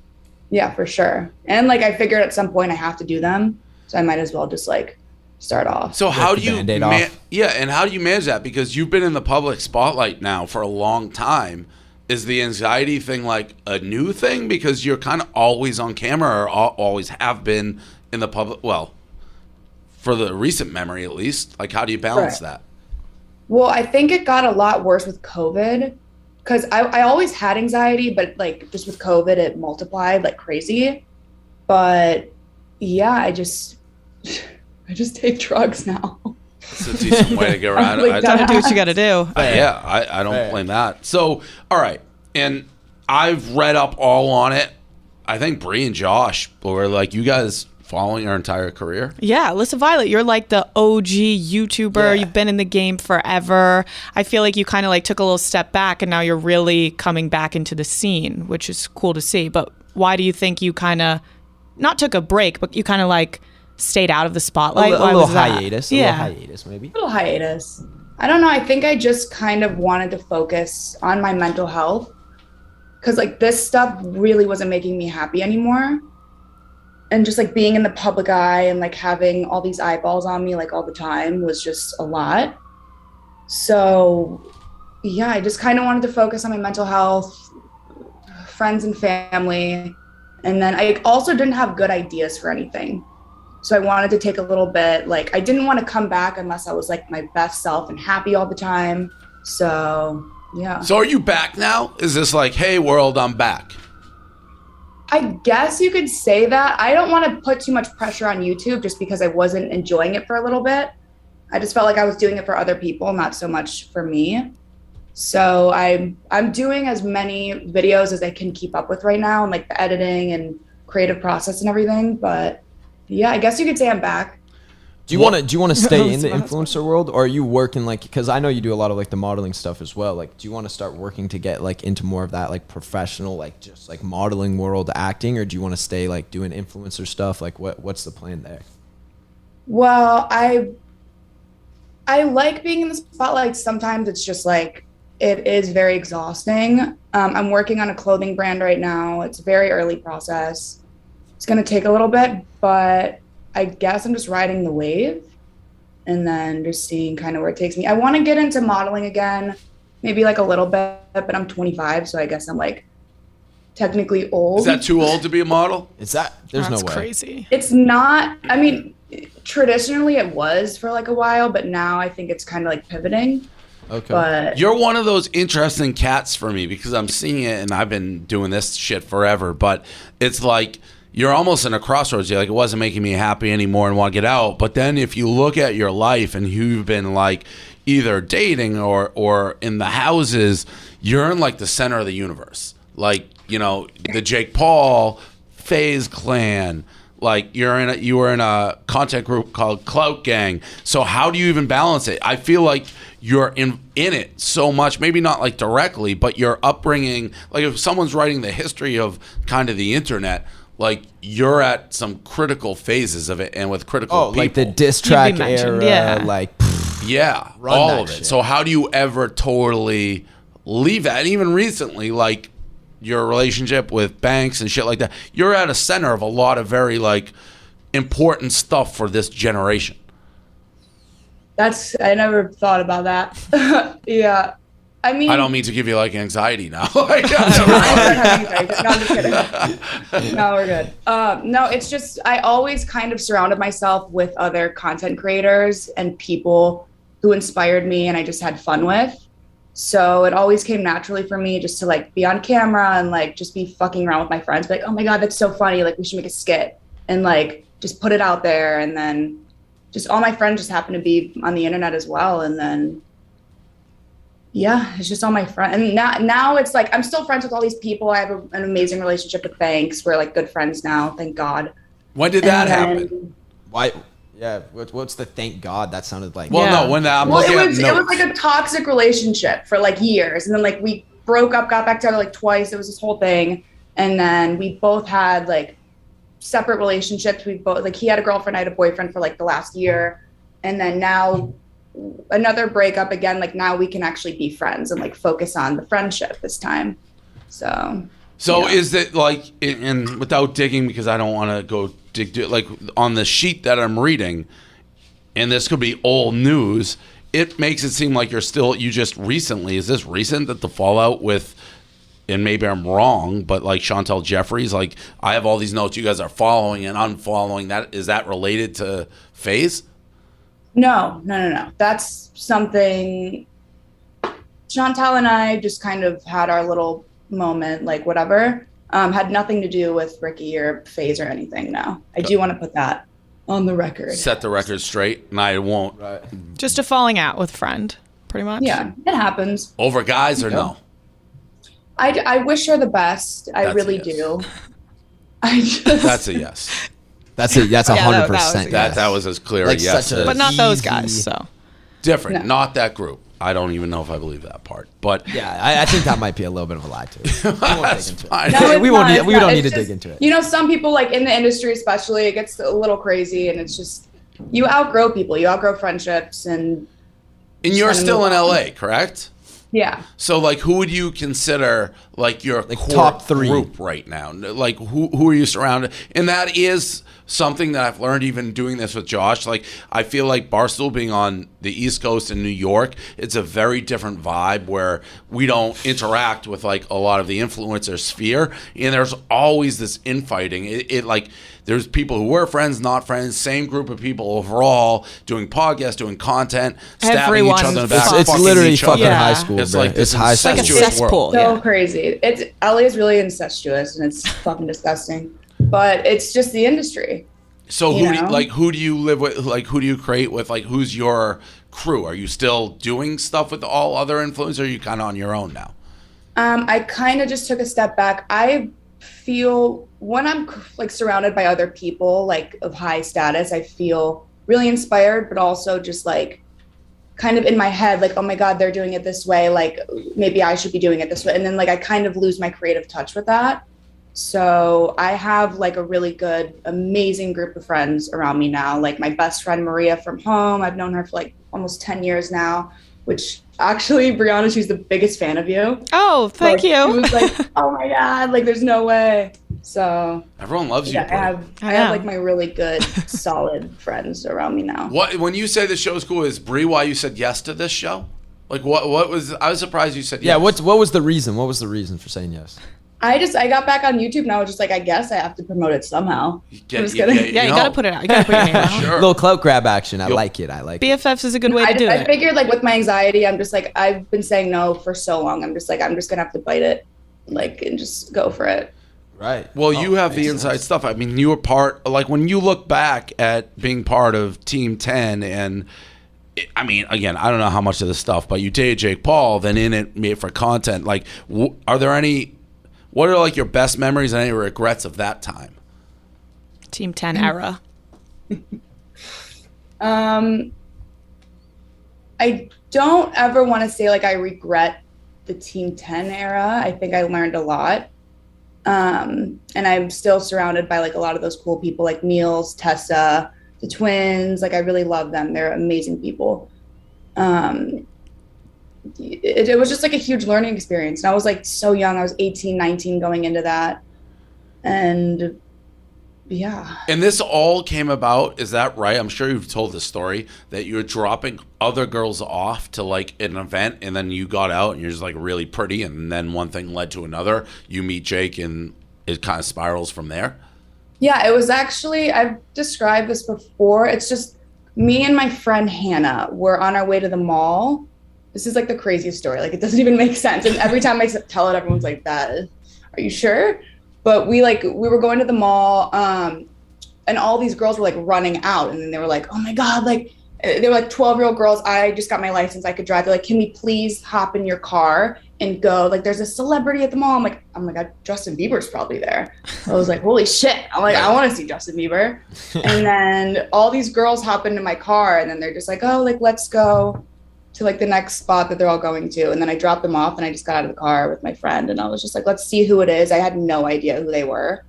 Yeah, for sure. And like I figured at some point I have to do them. So I might as well just like start off. So how do you and how do you manage that? Because you've been in the public spotlight now for a long time. Is the anxiety thing like a new thing because you're kind of always on camera or always have been in the public? Well, for the recent memory at least, like how do you balance that? Well, I think it got a lot worse with COVID because I always had anxiety, but like just with COVID, it multiplied like crazy. But yeah, I just take drugs now. It's a decent way to get around it. Like, gotta do what you gotta do. I don't blame that. So, all right. And I've read up all on it. I think Bree and Josh were like, you guys following your entire career? Yeah, Alyssa Violet, you're like the OG YouTuber. Yeah. You've been in the game forever. I feel like you kind of like took a little step back and now you're really coming back into the scene, which is cool to see. But why do you think you kind of not took a break, but you kind of like stayed out of the spotlight? A little hiatus. A little hiatus, maybe. A little hiatus. I don't know. I think I just kind of wanted to focus on my mental health because like this stuff really wasn't making me happy anymore. And just like being in the public eye and like having all these eyeballs on me like all the time was just a lot. So yeah, I just kind of wanted to focus on my mental health, friends and family. And then I also didn't have good ideas for anything. So I wanted to take a little bit, like I didn't want to come back unless I was like my best self and happy all the time. So yeah. So are you back now? Is this like, hey world, I'm back? I guess you could say that. I don't want to put too much pressure on YouTube just because I wasn't enjoying it for a little bit. I just felt like I was doing it for other people, not so much for me. So I'm doing as many videos as I can keep up with right now, and like the editing and creative process and everything. But yeah, I guess you could say I'm back. Do you want to stay in the influencer world, or are you working like? Because I know you do a lot of like the modeling stuff as well. Like, do you want to start working to get like into more of that like professional, like just like modeling world acting, or do you want to stay like doing influencer stuff? Like, what's the plan there? Well, I like being in the spotlight. Sometimes it's just like it is very exhausting. I'm working on a clothing brand right now. It's a very early process. It's gonna take a little bit, but I guess I'm just riding the wave and then just seeing kind of where it takes me. I want to get into modeling again, maybe like a little bit, but I'm 25, so I guess I'm like technically old. Is that too old to be a model? Is that? There's That's no way. crazy. It's not. I mean, traditionally it was for like a while, but now I think it's kind of like pivoting. Okay. But You're one of those interesting cats for me because I'm seeing it, and I've been doing this shit forever, but it's like you're almost in a crossroads. You're like, it wasn't making me happy anymore and want to get out. But then if you look at your life and you've been like either dating or in the houses, you're in like the center of the universe. Like, you know, the Jake Paul, FaZe Clan, like you were in a content group called Clout Gang. So how do you even balance it? I feel like you're in it so much, maybe not like directly, but your upbringing, like if someone's writing the history of kind of the internet, like you're at some critical phases of it, and with critical people. Like the diss track era, yeah. like yeah, run all that of it. shit. So how do you ever totally leave that? And even recently, like your relationship with Banks and shit like that, you're at a center of a lot of very like important stuff for this generation. I never thought about that. Yeah. I mean, I don't mean to give you like anxiety now. Like, no, I'm just kidding. No, we're good. No, it's just I always kind of surrounded myself with other content creators and people who inspired me and I just had fun with. So it always came naturally for me just to like be on camera and like just be fucking around with my friends. Be like, oh my God, that's so funny. Like we should make a skit and like just put it out there. And then just all my friends just happen to be on the internet as well. And then yeah, it's just all my friends. And now it's like I'm still friends with all these people. I have an amazing relationship with Banks. We're like good friends now, thank God. When did that happen? Why? Yeah, what's the thank God? That sounded like. Well, no, when I'm looking at notes. It was like a toxic relationship for like years, and then like we broke up, got back together like twice. It was this whole thing, and then we both had like separate relationships. We both like he had a girlfriend, I had a boyfriend for like the last year, and then now another breakup again. Like now we can actually be friends and like focus on the friendship this time. So is it like, and without digging, because I don't want to go dig, like on the sheet that I'm reading, and this could be old news, it makes it seem like you just recently, is this recent that the fallout with, and maybe I'm wrong, but like Chantel Jeffries, like I have all these notes you guys are following and unfollowing, is that related to FaZe? No. That's something Chantal and I just kind of had our little moment, like whatever. Had nothing to do with Ricky or FaZe or anything. No, I do want to put that on the record. Set the record straight, and I won't. Right. Just a falling out with friend, pretty much. Yeah, it happens. Over guys or no? I wish her the best. I really do. That's a yes. That's 100%. That was as clear Like a yes. such a But not those guys, so. Different, No. not that group. I don't even know if I believe that part, but Yeah, I think that might be a little bit of a lie too. that's fine. No, we it's not. don't need It's to dig just, into it. You know, some people like in the industry, especially, it gets a little crazy, and it's just you outgrow people, you outgrow friendships, and you're kinda still move in on. LA, correct? Yeah. So, like, who would you consider like your core top three group right now? Like, who are you surrounded? And that is something that I've learned even doing this with Josh. Like, I feel like Barstool being on the East Coast in New York, it's a very different vibe where we don't interact with like a lot of the influencer sphere, and there's always this infighting. It like there's people who were friends, not friends, same group of people overall, doing podcasts, doing content, stabbing Everyone. each other in the back. It's fucking literally each other. fucking high school. It's bro. like this high school. incestuous It's like a cesspool. world. So crazy. It's LA is really incestuous and it's fucking disgusting. But it's just the industry. So You who do you, know? like who do you live with? Like who do you create with? Like who's your crew? Are you still doing stuff with all other influencers? Or are you kind of on your own now? I kind of just took a step back. I feel when I'm like surrounded by other people like of high status, I feel really inspired, but also just like kind of in my head, like, oh my God, they're doing it this way. Like maybe I should be doing it this way. And then like I kind of lose my creative touch with that. So I have like a really good, amazing group of friends around me now. Like my best friend, Maria from home. I've known her for like almost 10 years now, which actually, Brianna, she's the biggest fan of you. Oh, thank you. She was like, oh my God, like there's no way. So Everyone loves yeah, you. Brie. I have like my really good, solid friends around me now. What when you say the show's cool, is Brie why you said yes to this show? Like what was I was surprised you said yes. Yeah, what was the reason? What was the reason for saying yes? I got back on YouTube and I was just like, I guess I have to promote it somehow. I'm just kidding. Yeah, you gotta put it out. You gotta put your name out. Sure. Little clout grab action. I like it. I like it. BFFs is a good way to do I it. figured like with my anxiety, I'm just like, I've been saying no for so long. I'm just gonna have to bite it, like, and just go for it. Right. Well, you have the inside stuff. I mean, you were part, like when you look back at being part of Team 10 and I mean, again, I don't know how much of this stuff, but you dated Jake Paul, then in it made for content. Like, are there any, what are like your best memories and any regrets of that time? Team 10 era. I don't ever want to say like I regret the Team 10 era. I think I learned a lot. And I'm still surrounded by like a lot of those cool people like Niels, Tessa, the twins. Like I really love them. They're amazing people. It was just like a huge learning experience. And I was like so young. I was 18, 19 going into that. And yeah. And this all came about, is that right? I'm sure you've told this story, that you were dropping other girls off to like an event and then you got out and you're just like really pretty and then one thing led to another. You meet Jake and it kind of spirals from there. Yeah, it was actually, I've described this before. It's just me and my friend Hannah were on our way to the mall. This is like the craziest story. Like it doesn't even make sense. And every time I tell it, everyone's like, "That, are you sure?" But we were going to the mall, and all these girls were like running out, and then they were like, "Oh my God!" Like they were like 12-year-old girls. I just got my license. I could drive. They're like, "Can we please hop in your car and go?" Like there's a celebrity at the mall. I'm like, "Oh my God, Justin Bieber's probably there." I was like, "Holy shit!" I'm like, "I want to see Justin Bieber." And then all these girls hop into my car, and then they're just like, "Oh, like let's go to like the next spot that they're all going to." And then I dropped them off and I just got out of the car with my friend and I was just like, let's see who it is. I had no idea who they were.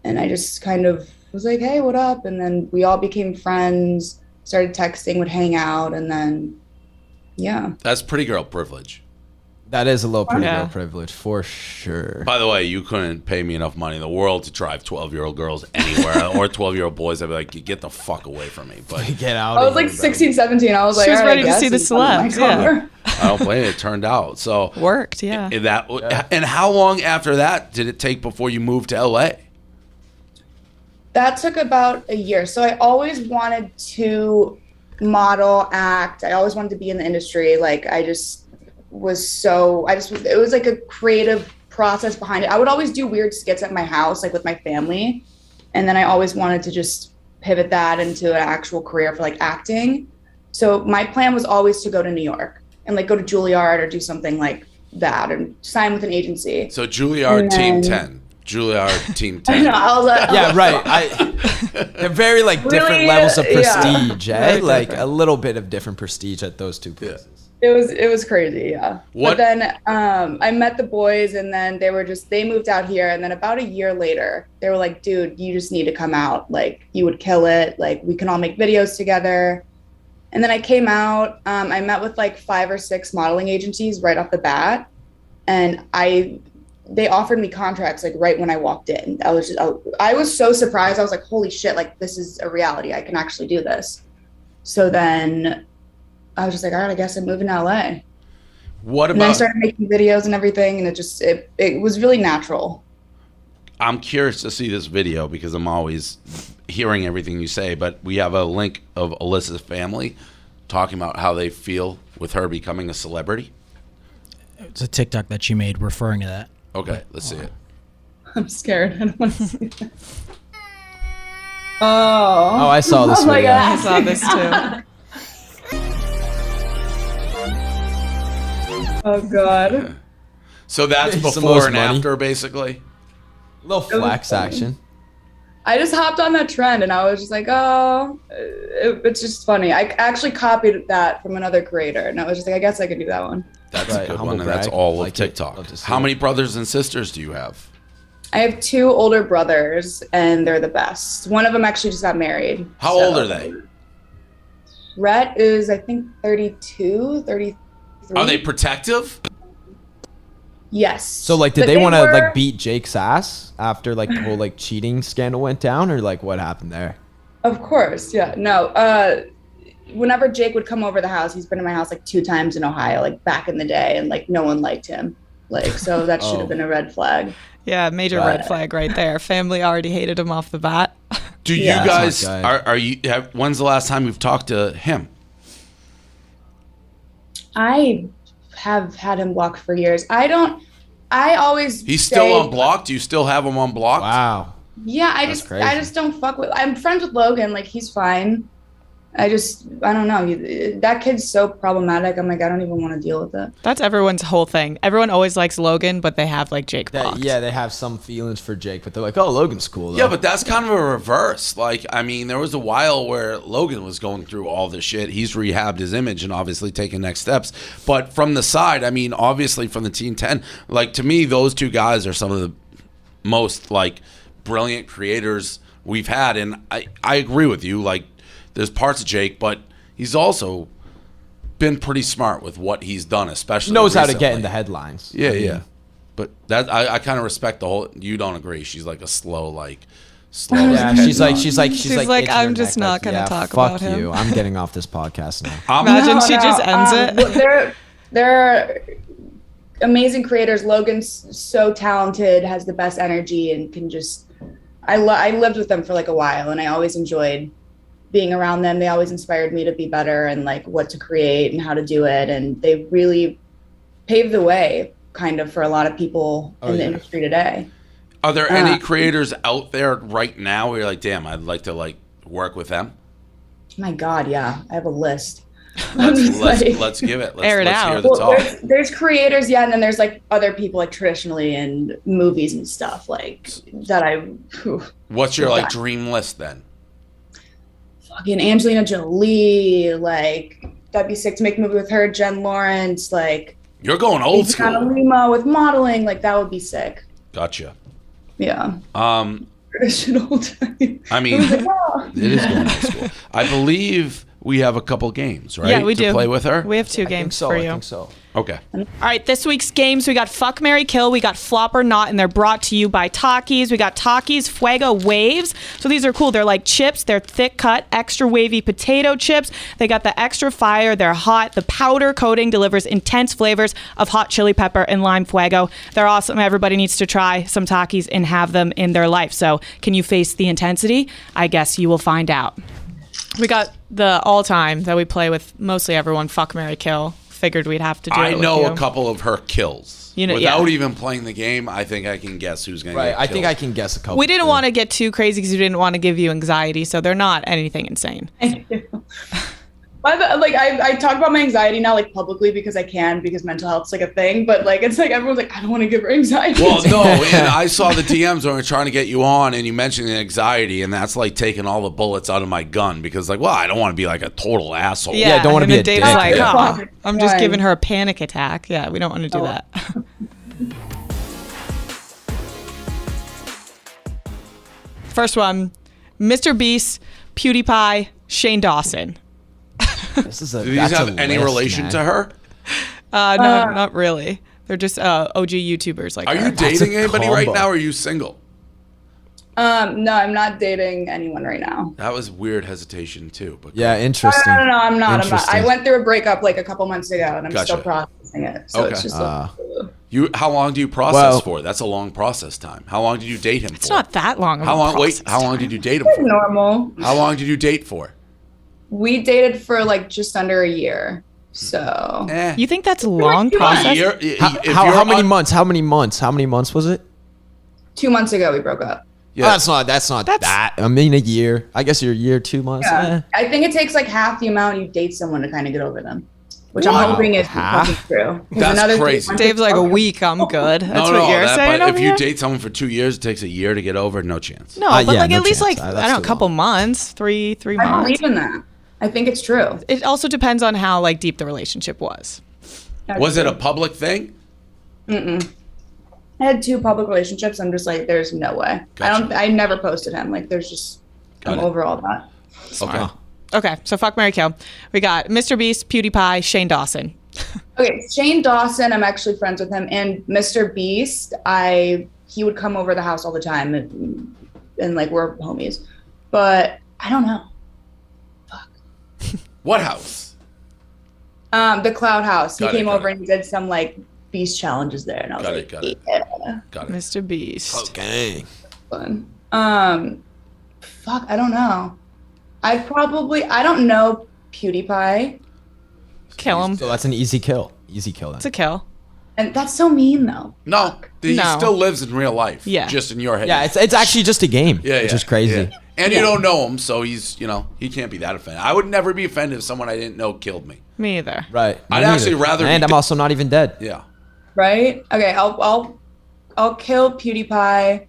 And I just kind of was like, hey, what up? And then we all became friends, started texting, would hang out. And then, yeah. That's pretty girl privilege. That is a little pretty girl privilege for sure. By the way, you couldn't pay me enough money in the world to drive 12-year-old girls anywhere or 12-year-old boys. I'd be like, get the fuck away from me. But get out. I was like 16, 17. I was like, She was all right, ready to I guess see the he's coming to my celebs, yeah. car. I don't blame it. It turned out. So Worked, yeah. And how long after that did it take before you moved to LA? That took about a year. So I always wanted to model, act. I always wanted to be in the industry. Like it was like a creative process behind it. I would always do weird skits at my house, like with my family. And then I always wanted to just pivot that into an actual career for like acting. So my plan was always to go to New York and like go to Juilliard or do something like that and sign with an agency. So Juilliard Team 10. Juilliard Team 10. I know, I was like, yeah, right. They're very like different Really? levels of Yeah. prestige, eh? Very Like different. a little bit of different prestige at those two places. It was crazy, yeah. What- But then I met the boys and then they moved out here. And then about a year later, they were like, dude, you just need to come out. Like you would kill it. Like we can all make videos together. And then I came out, I met with like 5 or 6 modeling agencies right off the bat. And they offered me contracts like right when I walked in. I was so surprised. I was like, holy shit, like this is a reality. I can actually do this. So then I was just like, all right, I guess I'm moving to LA. What And then I about started making videos and everything, and it was really natural. I'm curious to see this video because I'm always hearing everything you say, but we have a link of Alyssa's family talking about how they feel with her becoming a celebrity. It's a TikTok that she made referring to that. Okay, let's see it. I'm scared. I don't want to see that. Oh, I saw this video. I saw this too. Oh God. So that's It's the before most and money. after, basically. Little flex action. I just hopped on that trend and I was just like, oh, it's just funny. I actually copied that from another creator and I was just like, I guess I could do that one. That's Right, a good humble one, and that's brag. all Like of it. TikTok. Love to see How it. many brothers and sisters do you have? I have 2 older brothers and they're the best. One of them actually just got married. How so- old are they? Rhett is, I think, 32, 33. Are they protective? Yes. So like, did But they want to were- like beat Jake's ass after like the whole like cheating scandal went down, or like what happened there? Of course, yeah. No, whenever Jake would come over the house, he's been to my house like 2 times in Ohio, like back in the day, and like no one liked him. Like, so that should have been a red flag. Yeah, major red flag right there. Family already hated him off the bat. Do you Yeah. guys That's not are you? When's the last time you've talked to him? I have had him blocked for years. I always He's say, still unblocked. Do you still have him unblocked? Wow. Yeah, I That's just crazy. don't fuck with. I'm friends with Logan. Like he's fine. I don't know. That kid's so problematic. I'm like, I don't even want to deal with it. That's everyone's whole thing. Everyone always likes Logan, but they have like Jake blocked. Yeah, they have some feelings for Jake, but they're like, oh, Logan's cool though. Yeah, but that's kind of a reverse. Like, I mean, there was a while where Logan was going through all this shit. He's rehabbed his image and obviously taken next steps. But from the side, I mean, obviously from the Team 10, like to me, those 2 guys are some of the most like brilliant creators we've had. And I agree with you. Like, there's parts of Jake, but he's also been pretty smart with what he's done, especially knows how to recently. get in the headlines. Yeah, I mean, yeah. But that I kind of respect the whole. You don't agree? She's like a slow, like slow. Yeah, she's like She's like, itching her I'm just neck, not like, gonna yeah, talk fuck about him. you. I'm getting off this podcast now. Imagine she just ends it. They're amazing creators. Logan's so talented, has the best energy, and can just. I lived with them for like a while, and I always enjoyed being around them. They always inspired me to be better and like what to create and how to do it, and they really paved the way, kind of, for a lot of people in the industry today. Are there any creators out there right now where you're like, damn, I'd like to like work with them? My God, yeah, I have a list. Let's give it. Air it let's out. hear the Well, talk. there's creators, yeah, and then there's like other people like traditionally in movies and stuff like that. What's your like dream list then? Fucking Angelina Jolie, like that'd be sick to make a movie with her. Jen Lawrence, like You're going old school. Lima with modeling, like that would be sick. Gotcha. Yeah. Traditional time. I mean, Oh. it is going old school. I believe we have a couple games, right? Yeah, we to do. play with her. We have 2 games for you. I think so. Okay. All right, this week's games, we got Fuck, Marry, Kill, we got Flop or Not, and they're brought to you by Takis. We got Takis Fuego Waves. So these are cool. They're like chips. They're thick cut, extra wavy potato chips. They got the extra fire. They're hot. The powder coating delivers intense flavors of hot chili pepper and lime fuego. They're awesome. Everybody needs to try some Takis and have them in their life. So can you face the intensity? I guess you will find out. We got the all-time that we play with mostly everyone, Fuck, Marry, Kill. Figured we'd have to do it I with know you. a couple of her kills. You know, Without yeah. even playing the game, I think I can guess who's going to Right, get I killed. think I can guess a couple. We didn't want to get too crazy because we didn't want to give you anxiety, so they're not anything insane. Like I talk about my anxiety now, like publicly, because I can, because mental health's like a thing. But like it's like everyone's like, I don't want to give her anxiety. Well, no, and I saw the DMs when we were trying to get you on, and you mentioned the anxiety, and that's like taking all the bullets out of my gun because, like, well, I don't want to be like a total asshole. Yeah, don't wanna and be then a Dave's dick. like, Yeah. oh, I'm just giving her a panic attack. Yeah, we don't want to do that. First one, Mr. Beast, PewDiePie, Shane Dawson. This is Do these have any relation to her? No, not really. They're just OG YouTubers like Are her. you dating anybody right now, or are you single? No, I'm not dating anyone right now. That was weird hesitation too. But Yeah, interesting. No, I'm not. I Interesting. went through a breakup like a couple months ago, and I'm still Gotcha. processing it. So it's just like, How long do you process for? That's a long process time. How long did you date him for? It's not that long. How long? Wait, how long did you date him It's for? normal. How long did you date for? We dated for like just under a year. So You think that's a long process? How many months? How many months? How many months was it? 2 months ago we broke up. Yeah. That's not that. I mean, a year. I guess you're a year, 2 months. Yeah. I think it takes like half the amount you date someone to kind of get over them, which I'm hoping is fucking true. That's crazy. Dave's like a week. I'm good. That's no, what you're saying. But over if you here? date someone for 2 years, it takes a year to get over. No chance. No, but like no at least chance. like I don't know, a couple months, three I months. believe in that. I think it's true. It also depends on how like deep the relationship was. Was it a public thing? Mm-mm. I had 2 public relationships. I'm just like, there's no way. I never posted him. Like, there's just, I'm over all that. Okay. Okay, so fuck, marry, kill. We got Mr. Beast, PewDiePie, Shane Dawson. Okay, Shane Dawson, I'm actually friends with him. And Mr. Beast, he would come over the house all the time. And like, we're homies. But I don't know. What house? The Cloud House. He Got it, came got over and he did some like Beast challenges there. And I was like, Got it. Mr. Beast. Okay. Fun. Fuck, I don't know. I don't know PewDiePie. Kill him. So that's an easy kill. Easy kill then. It's a kill. And that's so mean though. No, he No. still lives in real life. Yeah. Just in your head. Yeah, it's actually just a game. Yeah, It's yeah, just crazy. yeah. And you don't know him, so he's, he can't be that offended. I would never be offended if someone I didn't know killed me. Me either. Right. I'd Me actually neither. rather. And I'm also not even dead. Yeah. Right? Okay, I'll kill PewDiePie.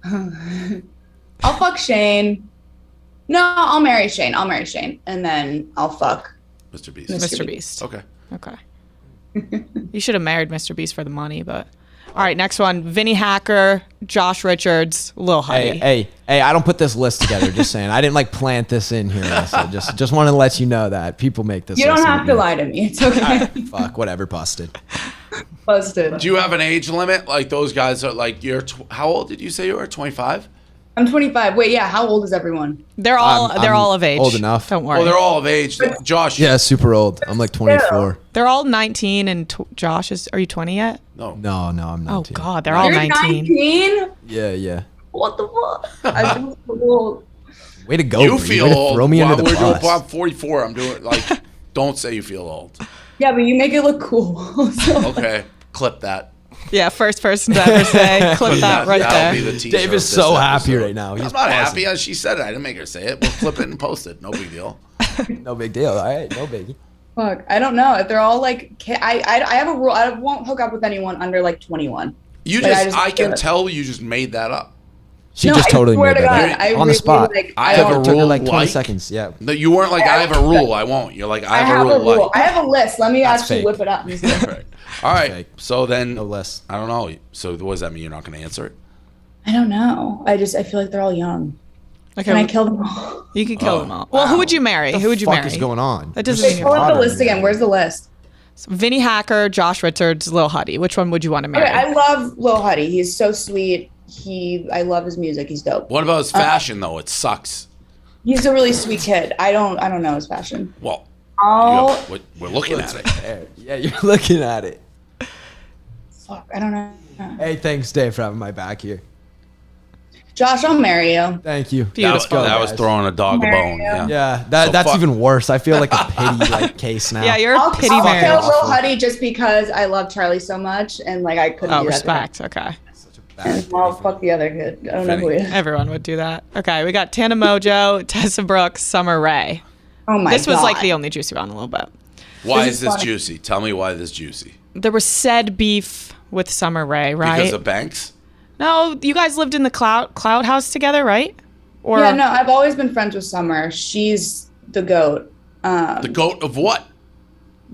I'll fuck Shane. No, I'll marry Shane. And then I'll fuck Mr. Beast. Mr. Beast. Okay. Okay. You should have married Mr. Beast for the money, but all right. Next one: Vinny Hacker, Josh Richards, Lil Huddy. Hey, I don't put this list together. Just saying. I didn't like plant this in here. So just want to let you know that people make this. You don't list have to lie to me. It's okay. Fuck, whatever, busted. Busted. Do you have an age limit? Like those guys are like, how old did you say you were? 25? I'm 25. Wait, yeah. How old is everyone? They're all of age. Old enough. Don't worry. Oh, they're all of age. Josh. Yeah, super old. I'm like 24. They're all 19, and Josh is. Are you 20 yet? No, I'm 19. Oh God, they're all You're 19. 19? Yeah. What the fuck? I feel so old. Way to go. You Bree. feel Way to old. throw me While under the we're doing, bus. well, I'm 44. I'm doing don't say you feel old. Yeah, but you make it look cool. So. Okay, clip that. Yeah, first person to ever say. Clip that right That'll there. be the teaser Dave of is this so happy episode. right now. He's I'm not buzzing. happy. She said it. I didn't make her say it. We'll clip it and post it. No big deal. No big deal. All right, no biggie. Fuck, I don't know if they're all like. I have a rule. I won't hook up with anyone under like 21. You Like, just, I can feel- tell you just made that up. She No, just I totally swear made to that God, up. I on the really, spot. like, I I have don't- a Took her rule like 20 like seconds. Yeah. No, you weren't like, I have a rule. I won't. You're like, I I have a rule. Like. I have a list. Let me That's actually fake. whip it up. All right. Fake. So then, No less. I don't know. So what does that mean? You're not going to answer it? I don't know. I feel like they're all young. Okay, Can I kill them all? You can kill them all. Well, who would you marry? What Who would the you fuck marry? is going on? That doesn't Wait, mean pull you're up the bothering list me. again. Where's the list? Vinny Hacker, Josh Richards, Lil Huddy. Which one would you want to marry? Okay, I love Lil Huddy. He's so sweet. I love his music. He's dope. What about his fashion, though? It sucks. He's a really sweet kid. I don't know his fashion. Well, Oh, we're looking at it. Yeah, you're looking at it. fuck. I don't know. Hey, thanks, Dave, for having my back here. Josh, I'll marry you. Thank you. Beautiful. That was throwing a dog a bone. Yeah. Yeah, So that's fuck. even worse. I feel like a pity case now. Yeah, you're a I'll pity kill marriage. Lil Huddy just because I love Charlie so much and like I couldn't Oh, do that. to him. respect. Okay. And I'll fuck the other kid. I don't know who he is. Everyone would do that. Okay, we got Tana Mojo, Tessa Brooks, Summer Rae. Oh my god. This was like the only juicy one a little bit. Why This is is this funny. juicy? Tell me why this is juicy. There was said beef with Summer Rae, right? Because of Banks? No, you guys lived in the cloud house together, right? Or Yeah, no, I've always been friends with Summer. She's the goat. The goat of what?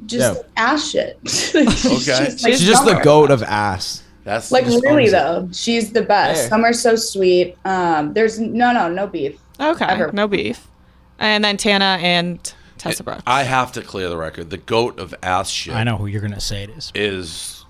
Just Yeah. ass shit. Okay. She's just the goat of ass. That's Like just really owns it. though, she's the best. Fair. Summer's so sweet. There's no beef. Okay, Ever. no beef. And then Tana and Tessa Brooks. I have to clear the record. The goat of ass shit I know who you're gonna say it is. is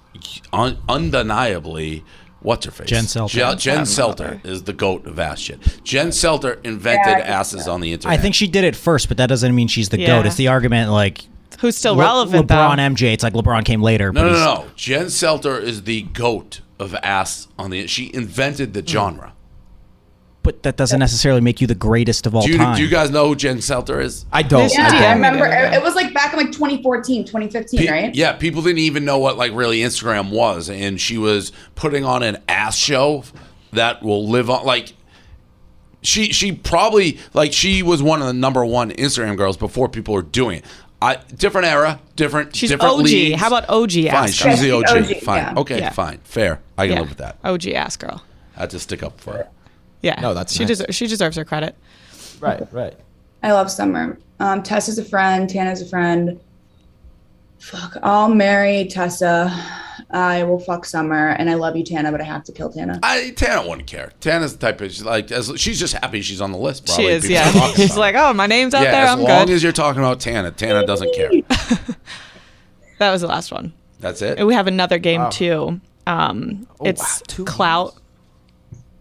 undeniably what's her face? Jen Selter. Jen Selter is the goat of ass shit. Jen Selter invented Yeah, I think asses so. on the internet. I think she did it first, but that doesn't mean she's the Yeah. goat. It's the argument like Who's still relevant, LeBron, though. MJ. It's like LeBron came later. No, but no, he's- no. Jen Selter is the goat of ass on the. She invented the genre. But that doesn't necessarily make you the greatest of all Do time. you guys know who Jen Selter is? I don't. Yeah, I I don't. remember. It was like back in like 2014, 2015, right? Yeah, people didn't even know what like really Instagram was, and she was putting on an ass show that will live on. Like she probably like she was one of the #1 Instagram girls before people were doing it. Different era, different. She's different OG. leagues. How about OG Fine, ass girl? she's the OG. OG, Fine, yeah. okay, Yeah. fine, fair. I can Yeah. live with that. OG ass girl. I had to stick up for her. Yeah. No, that's she nice. she deserves her credit. Right, right. I love Summer. Tess is a friend. Tana's a friend. Fuck, I'll marry Tessa. I will fuck Summer, and I love you, Tana, but I have to kill Tana. Tana wouldn't care. Tana's the type of she's just happy she's on the list. Probably. She is, People yeah. are talking She's about like, oh, my name's out it. Yeah, there. as I'm long good. as you're talking about Tana doesn't care. That was the last one. That's it. And we have another game Wow. too. It's wow, 2 clout.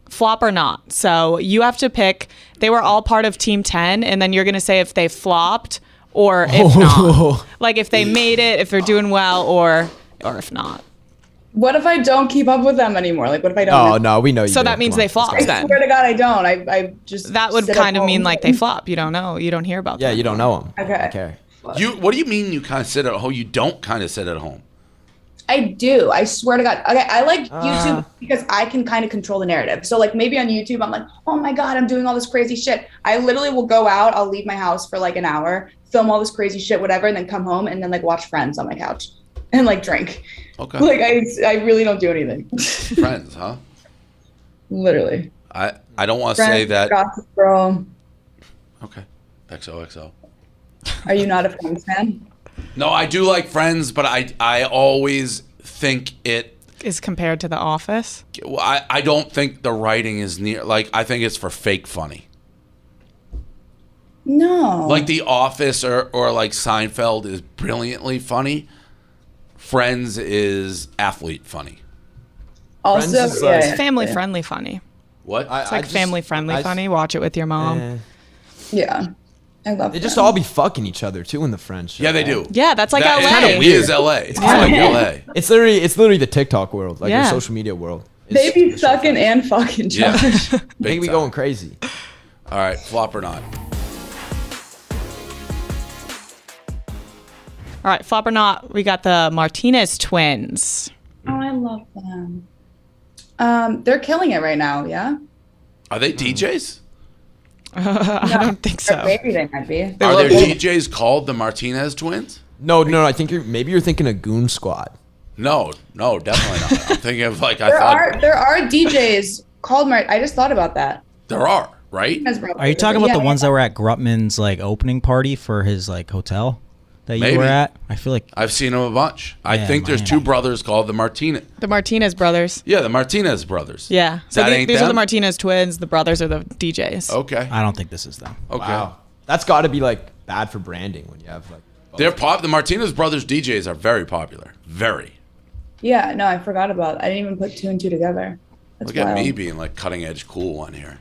Flop or not. So you have to pick. They were all part of Team 10, and then you're going to say if they flopped or if not. Like if they made it, if they're doing well, or if not. What if I don't keep up with them anymore? Like, what if I don't? Oh no, we know you. So do. that means Come on, they flopped let's go. I then. swear to God, I don't. I just That would sit at kind of mean home. like they flop. You don't know. You don't hear about Yeah, them. you don't know them. Okay. Okay. What do you mean you kind of sit at home? You don't kind of sit at home. I do. I swear to God. Okay, I like YouTube because I can kind of control the narrative. So like maybe on YouTube, I'm like, oh my God, I'm doing all this crazy shit. I literally will go out. I'll leave my house for like an hour, film all this crazy shit, whatever, and then come home and then like watch Friends on my couch and like drink. Okay. Like I really don't do anything. Friends, huh? Literally. I don't want to say that. Gossip Girl. Okay. XOXO. Are you not a Friends fan? No, I do like Friends, but I always think it. Is compared to The Office. I don't think the writing is near. Like I think it's for fake funny. No. Like The Office or like Seinfeld is brilliantly funny. Friends is athlete funny. Also, Friends is, It's family friendly funny. What? It's like family friendly funny. Watch it with your mom. Yeah. I love They just all be fucking each other too in the Friends show. Yeah, they do. Yeah, that's like That LA. is kind of weird. It is LA. It's kind of like LA. It's literally the TikTok world, like Yeah. your social media world. They be sucking and fucking each Yeah. other. They be going crazy. All right, flop or not? All right, flop or not, we got the Martinez twins. Oh, I love them. They're killing it right now, yeah? Are they DJs? I don't think so. Maybe they might be. Are there DJs called the Martinez twins? No, I think maybe you're thinking of Goon Squad. No, definitely not. I'm thinking of like There are DJs called I just thought about that. There are, right? Are you talking about the ones that were at Grutman's like opening party for his like hotel that you Maybe. were at? I feel like I've seen them a bunch. I Yeah, think there's Miami. 2 brothers called the Martinez. The Martinez brothers. Yeah, the Martinez brothers. Yeah. So That ain't these are the them? Martinez twins. The brothers are the DJs. Okay. I don't think this is them. Okay. Wow. That's got to be like bad for branding when you have like. They're the Martinez brothers DJs are very popular. Very. Yeah, no, I forgot about it. I didn't even put 2 and 2 together. That's Look at wild. me being like cutting edge cool one here.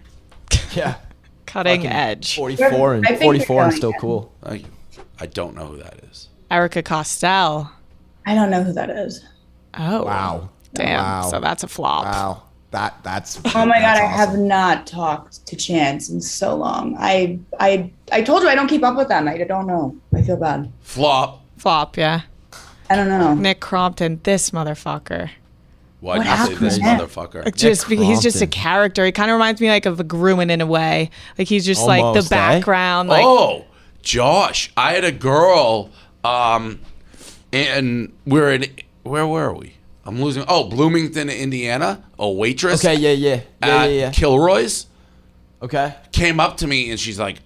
Yeah. Cutting Fucking edge. 44 and I think 44 and they're still going cool. I don't know who that is. Erica Costell. I don't know who that is. Oh. Wow. Damn. Wow. So that's a flop. Wow. That's. Oh my God, that's I awesome. have not talked to Chance in so long. I told you I don't keep up with them. I don't know. I feel bad. Flop. Flop, yeah. I don't know. Nick Crompton, this motherfucker. Why'd What you say happened this to him? motherfucker? Like just he's just a Crompton. character. He kind of reminds me like of a Gruen in a way. Like he's just like Almost, the background. Like Oh, Josh, I had a girl, and we're in. Where were we? I'm losing. Oh, Bloomington, Indiana. A waitress. Okay. Yeah. At Kilroy's Okay. came up to me and she's like,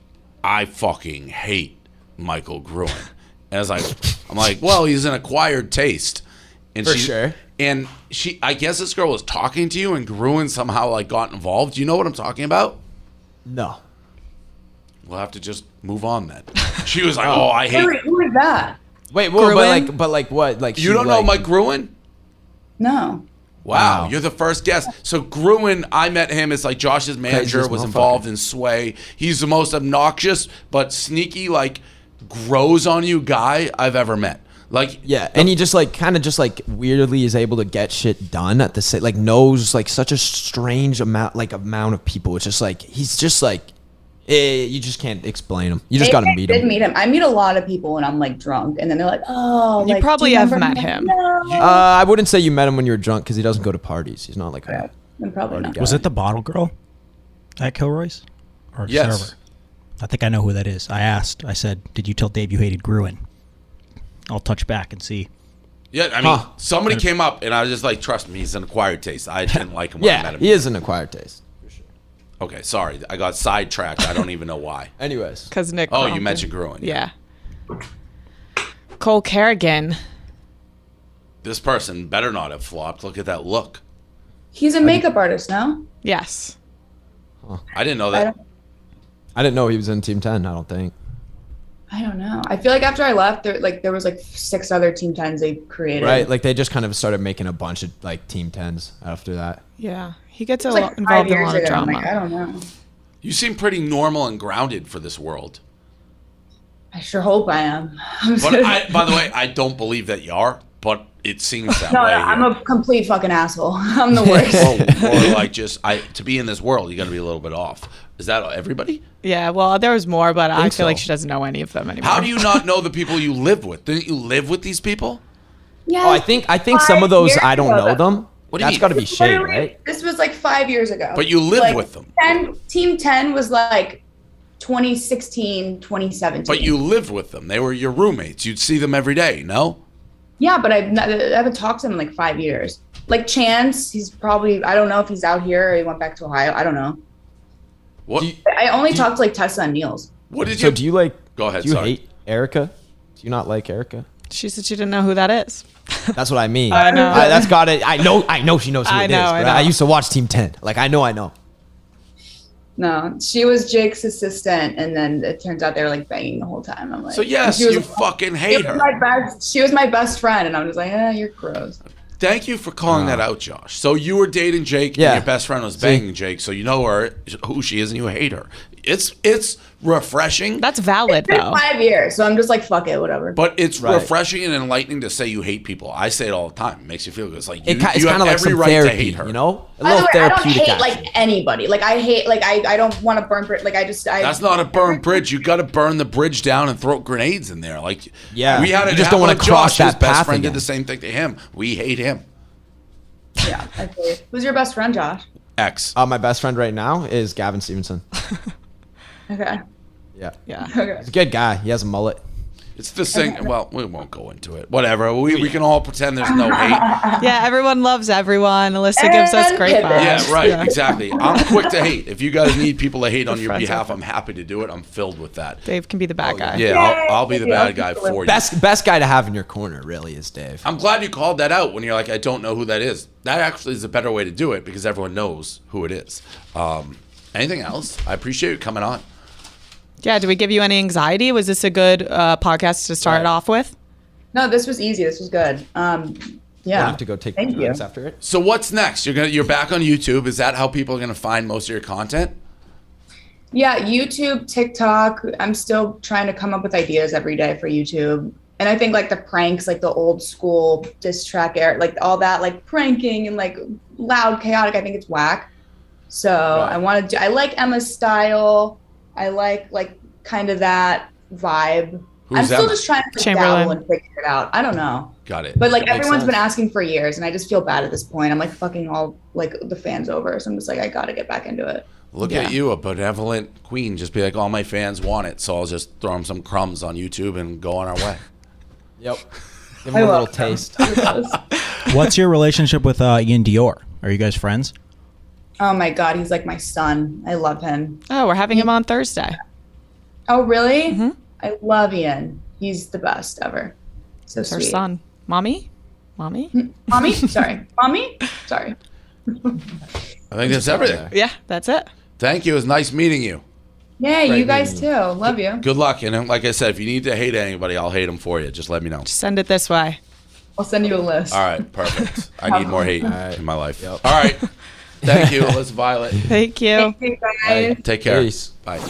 "I fucking hate Michael Gruen." And I was like, "I'm like, well, he's an acquired taste." And For sure. And I guess this girl was talking to you, and Gruen somehow like got involved. Do you know what I'm talking about? No. We'll have to just move on then. She was like, "Oh, I hate." Who is that? Wait. Well, Gruen? but like what? Like You don't know Mike Gruen? No. Wow, you're the first guest. So Gruen, I met him as like Josh's manager, Craziest was motherfucker. involved in Sway. He's the most obnoxious but sneaky, like grows on you guy I've ever met. Like, yeah, and he just like kind of just like weirdly is able to get shit done at the same, like knows like such a strange amount of people. It's just like he's just like you just can't explain him. You just got to meet him. I did meet him. I meet a lot of people when I'm like drunk, and then they're like, "Oh, You like, probably do you have remember met him. No. I wouldn't say you met him when you were drunk because he doesn't go to parties. He's not like a I'm probably not. Was it the bottle girl at Kilroy's? Or Yes. server? I think I know who that is. I asked. I said, "Did you tell Dave you hated Gruen?" I'll touch back and see. Yeah, I mean, somebody came up and I was just like, trust me, he's an acquired taste. I didn't like him when I met him. he is an acquired taste. Okay, sorry. I got sidetracked. I don't even know why. Anyways. Because Nick. Oh, you prompted. mentioned Gruen. Yeah. Cole Kerrigan. This person better not have flopped. Look at that look. He's a makeup artist now. Yes. I didn't know that. I didn't know he was in Team 10. I don't think. I don't know. I feel like after I left, there was like 6 other Team 10s they created. Right, like they just kind of started making a bunch of like Team 10s after that. Yeah. He gets It was, like, 5 involved in a years lot of ago. I'm drama. like, I don't know. You seem pretty normal and grounded for this world. I sure hope I am. But by the way, I don't believe that you are, but it seems that No, way. I'm here. a complete fucking asshole. I'm the worst. Or like just to be in this world, you got to be a little bit off. Is that everybody? Yeah, well, there was more, but I Think feel like so. she doesn't know any of them anymore. How do you not know the people you live with? Didn't you live with these people? Yeah. Oh, I think some of those I don't know them. What do you That's mean? got to be shade, Literally, right? This was like 5 years ago. But you lived Like, with them. Team 10 was like 2016, 2017. But you lived with them. They were your roommates. You'd see them every day, no? Yeah, but I haven't talked to him in like 5 years. Like Chance, he's probably, I don't know if he's out here or he went back to Ohio. I don't know. What? I only talked to like Tessa and Niels. What did So do you like? Go ahead. Do you sorry. hate Erica? Do you not like Erica? She said she didn't know who that is. That's what I mean. I know. That's got it. I know she knows who I it is. know, I but know. I used to watch Team 10. Like I know. No, she was Jake's assistant, and then it turns out they were like banging the whole time. I'm like, So yes, she was you fucking hate her. She was my best friend, and I'm just like, you're gross. Thank you for calling that out, Josh. So you were dating Jake, Yeah. and your best friend was banging Jake, so you know her, who she is, and you hate her. It's refreshing. That's valid, It's been though. 5 years, so I'm just like, fuck it, whatever. But it's Right. refreshing and enlightening to say you hate people. I say it all the time. It makes you feel good. It's like you, It's you have kind of like every some right therapy, to hate her. you know? A By the little way, I don't therapeutic hate action. like anybody. Like I hate, like I don't want to burn. Like I just. That's not a burn bridge. You got to burn the bridge down and throw grenades in there. Like Yeah. we had You it just don't happen wanna with cross Josh. His that best path friend again. did the same thing to him. We hate him. Yeah. I feel you. Who's your best friend, Josh? X. My best friend right now is Gavin Stevenson. Okay. Yeah. Yeah. Okay. He's a good guy. He has a mullet. It's the thing. Well, we won't go into it. Whatever. We can all pretend there's no hate. Yeah, everyone loves everyone. Alyssa gives us great vibes. Yeah, right. Exactly. I'm quick to hate. If you guys need people to hate on your friends behalf, with I'm happy to do it. I'm filled with that. Dave can be the bad guy. Yeah, I'll be the bad guy for you. Best guy to have in your corner really is Dave. I'm glad you called that out when you're like, I don't know who that is. That actually is a better way to do it because everyone knows who it is. Anything else? I appreciate you coming on. Yeah, do we give you any anxiety? Was this a good podcast to start off with? No, this was easy. This was good. We'll Yeah. have to go take Thank drugs you. after it. So what's next? You're back on YouTube. Is that how people are gonna find most of your content? Yeah, YouTube, TikTok. I'm still trying to come up with ideas every day for YouTube. And I think like the pranks, like the old school diss track era, like all that, like pranking and like loud, chaotic, I think it's whack. So I want to do, I like Emma's style. I like kind of that vibe. Who's I'm still Emma? just trying to Chamberlain. dabble and figure it out. I don't know. Got it. But like That makes everyone's been sense. asking for years and I just feel bad at this point. I'm like fucking all like the fans over. So I'm just like, I got to get back into it. Look at you, a benevolent queen. Just be like, all my fans want it, so I'll just throw them some crumbs on YouTube and go on our way. Yep. Give him a little taste. What's your relationship with Ian Dior? Are you guys friends? Oh my God, he's like my son. I love him. Oh, we're having him on Thursday. Oh, really? Mm-hmm. I love Ian. He's the best ever. So It's our sweet. son. Mommy? Mommy? Mommy? Sorry. Mommy? Sorry. I think that's everything. Yeah, that's it. Thank you. It was nice meeting you. Yeah, Great you guys meeting too. Love you. Good luck. And like I said, if you need to hate anybody, I'll hate them for you. Just let me know. Send it this way. I'll send you a list. All right. Perfect. I need more hate right. in my life. Yep. All right. Thank you, Alyssa Violet. Thank you. Thank you guys. Take care. Peace. Bye.